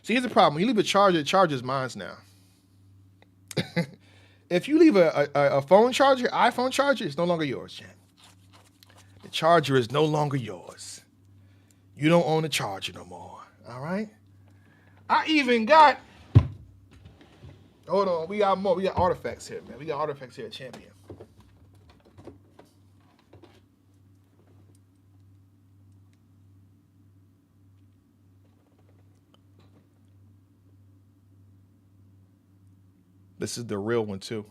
See, here's the problem. When you leave a charger, the charger's mine now. If you leave a phone charger, iPhone charger, it's no longer yours, champ. The charger is no longer yours. You don't own the charger no more. All right? I even got... Hold on. We got more. We got artifacts here, man. We got artifacts here at Champion. This is the real one, too.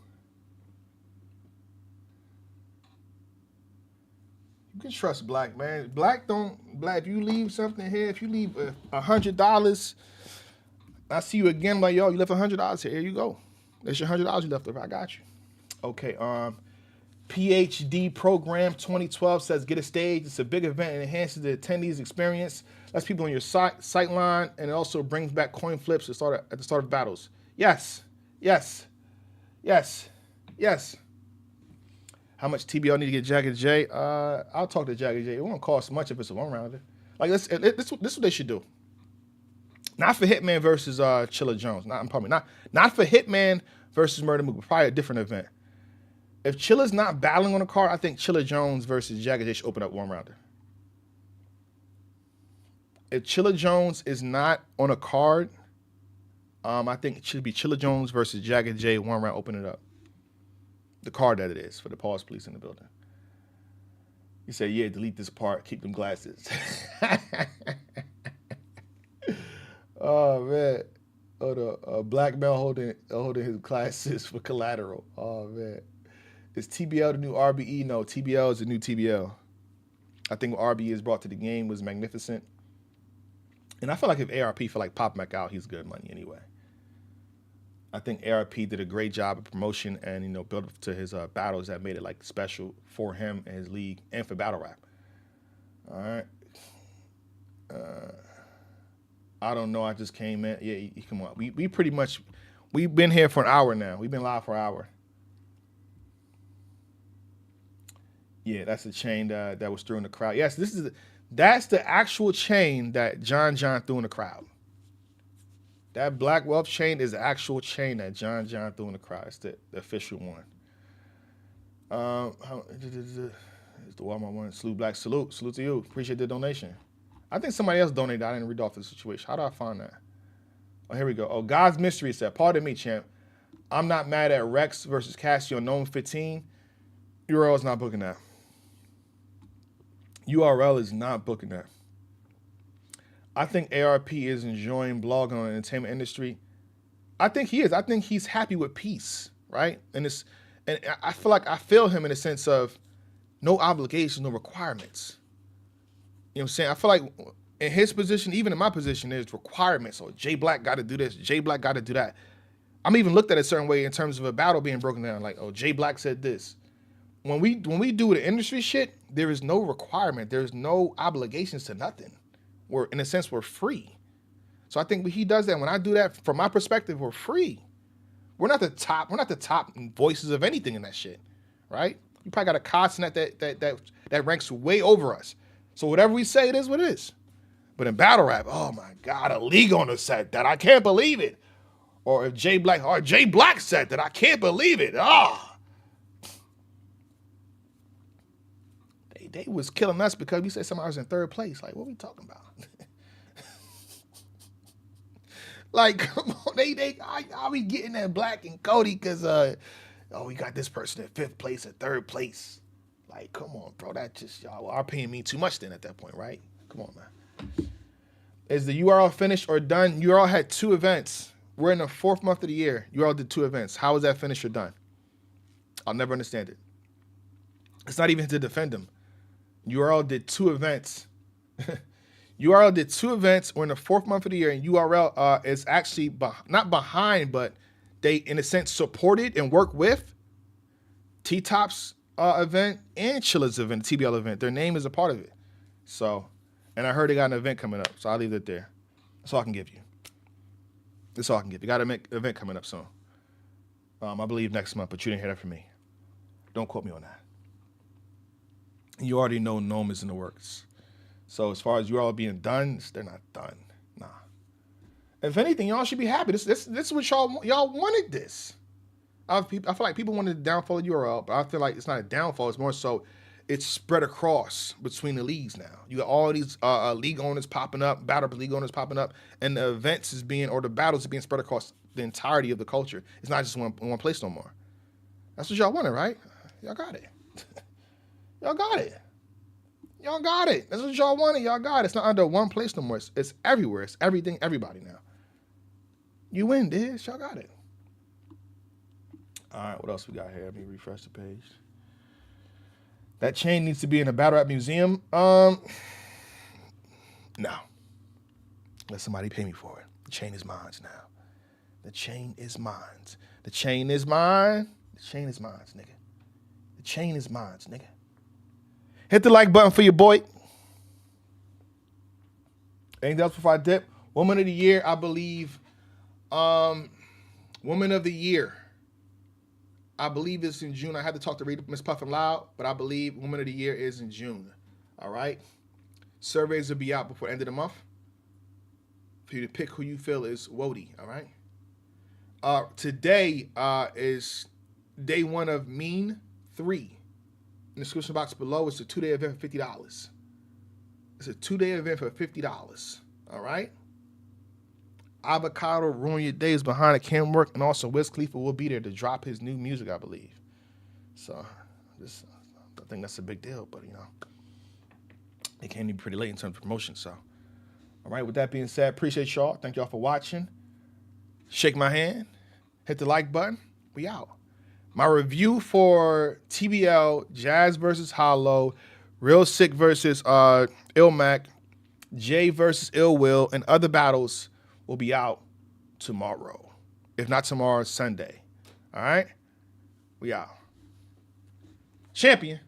You can trust Black, man. Black, if you leave something here, if you leave $100, I see you again, like, yo, you left $100 here. Here you go. That's your $100 you left over. I got you. Okay, PhD program 2012 says get a stage. It's a big event and enhances the attendees' experience. Lets people on your sight line, and it also brings back coin flips at the start of battles. Yes. How much TBL need to get Jagged J? I'll talk to Jagged J. It won't cost much if it's a one-rounder. Like, this is what they should do. Not for Hitman versus Chilla Jones. Not for Hitman versus Murder Mook, but probably a different event. If Chilla's not battling on a card, I think Chilla Jones versus Jagged J should open up one-rounder. If Chilla Jones is not on a card, I think it should be Chilla Jones versus Jagged J, one round, open it up. The card that it is for the pause police in the building. You say, yeah, delete this part, keep them glasses. Oh, man. A black male holding his glasses for collateral. Oh, man. Is TBL the new RBE? No, TBL is the new TBL. I think what RBE has brought to the game was magnificent. And I feel like if ARP feel like pop back out, he's good money anyway. I think ARP did a great job of promotion and, built up to his battles that made it like special for him and his league and for battle rap. All right. I don't know. I just came in. Yeah, come on. We pretty much, we've been here for an hour now. We've been live for an hour. Yeah, that's the chain that was through in the crowd. Yes, that's the actual chain that John threw in the crowd. That Black Wealth chain is the actual chain that John threw in the crowd. It's the official one. It's the Walmart one. Salute Black. Salute to you. Appreciate the donation. I think somebody else donated. I didn't read off the situation. How do I find that? Oh, here we go. Oh, God's Mystery said, pardon me, champ. I'm not mad at Rex versus Cassidy on Gnome 15. URL is not booking that. URL is not booking that. I think ARP is enjoying blogging on the entertainment industry. I think he is. I think he's happy with peace, right? And I feel like I feel him in the sense of no obligations, no requirements. You know what I'm saying? I feel like in his position, even in my position, there's requirements. Oh, Jay Black got to do this. Jay Black got to do that. I'm even looked at it a certain way in terms of a battle being broken down. Like, oh, Jay Black said this. When we do the industry shit, there is no requirement. There's no obligations to nothing. In a sense, we're free. So I think when he does that, when I do that, from my perspective, we're free. We're not the top voices of anything in that shit, right? You probably got a constant that ranks way over us. So whatever we say, it is what it is. But in battle rap, oh my God, a league owner said that. I can't believe it. Or if Jay Black said that, I can't believe it. They was killing us because we said somebody was in third place. Like, what are we talking about? Like, come on, are we getting that Black and Cody because we got this person in fifth place or third place? Like, come on, bro. That just y'all are paying me too much then at that point, right? Come on, man. Is the URL finished or done? URL had 2 events. We're in the 4th month of the year. URL did 2 events. How is that finished or done? I'll never understand it. It's not even to defend them. URL did 2 events. URL did 2 events. We're in the 4th month of the year, and URL is actually not behind, but they, in a sense, supported and worked with T-Top's event and Chilla's event, TBL event. Their name is a part of it. So, and I heard they got an event coming up, so I'll leave it there. That's all I can give you. That's all I can give you. Got an event coming up soon. I believe next month, but you didn't hear that from me. Don't quote me on that. You already know Gnome is in the works. So as far as you all being done, they're not done. Nah. If anything, y'all should be happy. This is what y'all wanted this. I feel like people wanted to downfall of URL, but I feel like it's not a downfall. It's more so it's spread across between the leagues now. You got all these league owners popping up, battle league owners popping up, and the events is being, or the battles are being spread across the entirety of the culture. It's not just one place no more. That's what y'all wanted, right? Y'all got it. Y'all got it. Y'all got it. That's what y'all wanted. Y'all got it. It's not under one place no more. It's everywhere. It's everything, everybody now. You win, Diz. Y'all got it. All right, what else we got here? Let me refresh the page. That chain needs to be in a battle rap museum. No. Let somebody pay me for it. The chain is mine now. The chain is mine. The chain is mine. The chain is mine, nigga. The chain is mine, nigga. Hit the like button for your boy. Anything else before I dip? Woman of the Year, I believe. Woman of the Year. I believe it's in June. I had to talk to Miss Puffin Loud, but I believe Woman of the Year is in June. All right? Surveys will be out before the end of the month for you to pick who you feel is Wody. All right? Today is day 1 of Mean 3. In the description box below, it's a 2-day event for $50. It's a 2-day event for $50. All right? Avocado Ruin Your Days behind the camera work, and also Wiz Khalifa will be there to drop his new music, I believe. So, I think that's a big deal, but you know, it can be pretty late in terms of promotion. So, all right. With that being said, appreciate y'all. Thank y'all for watching. Shake my hand. Hit the like button. We out. My review for TBL, Jazz versus Hollow, Real Sick versus Ilmac, Jay versus Ill Will, and other battles will be out tomorrow. If not tomorrow, Sunday. All right? We out. Champion.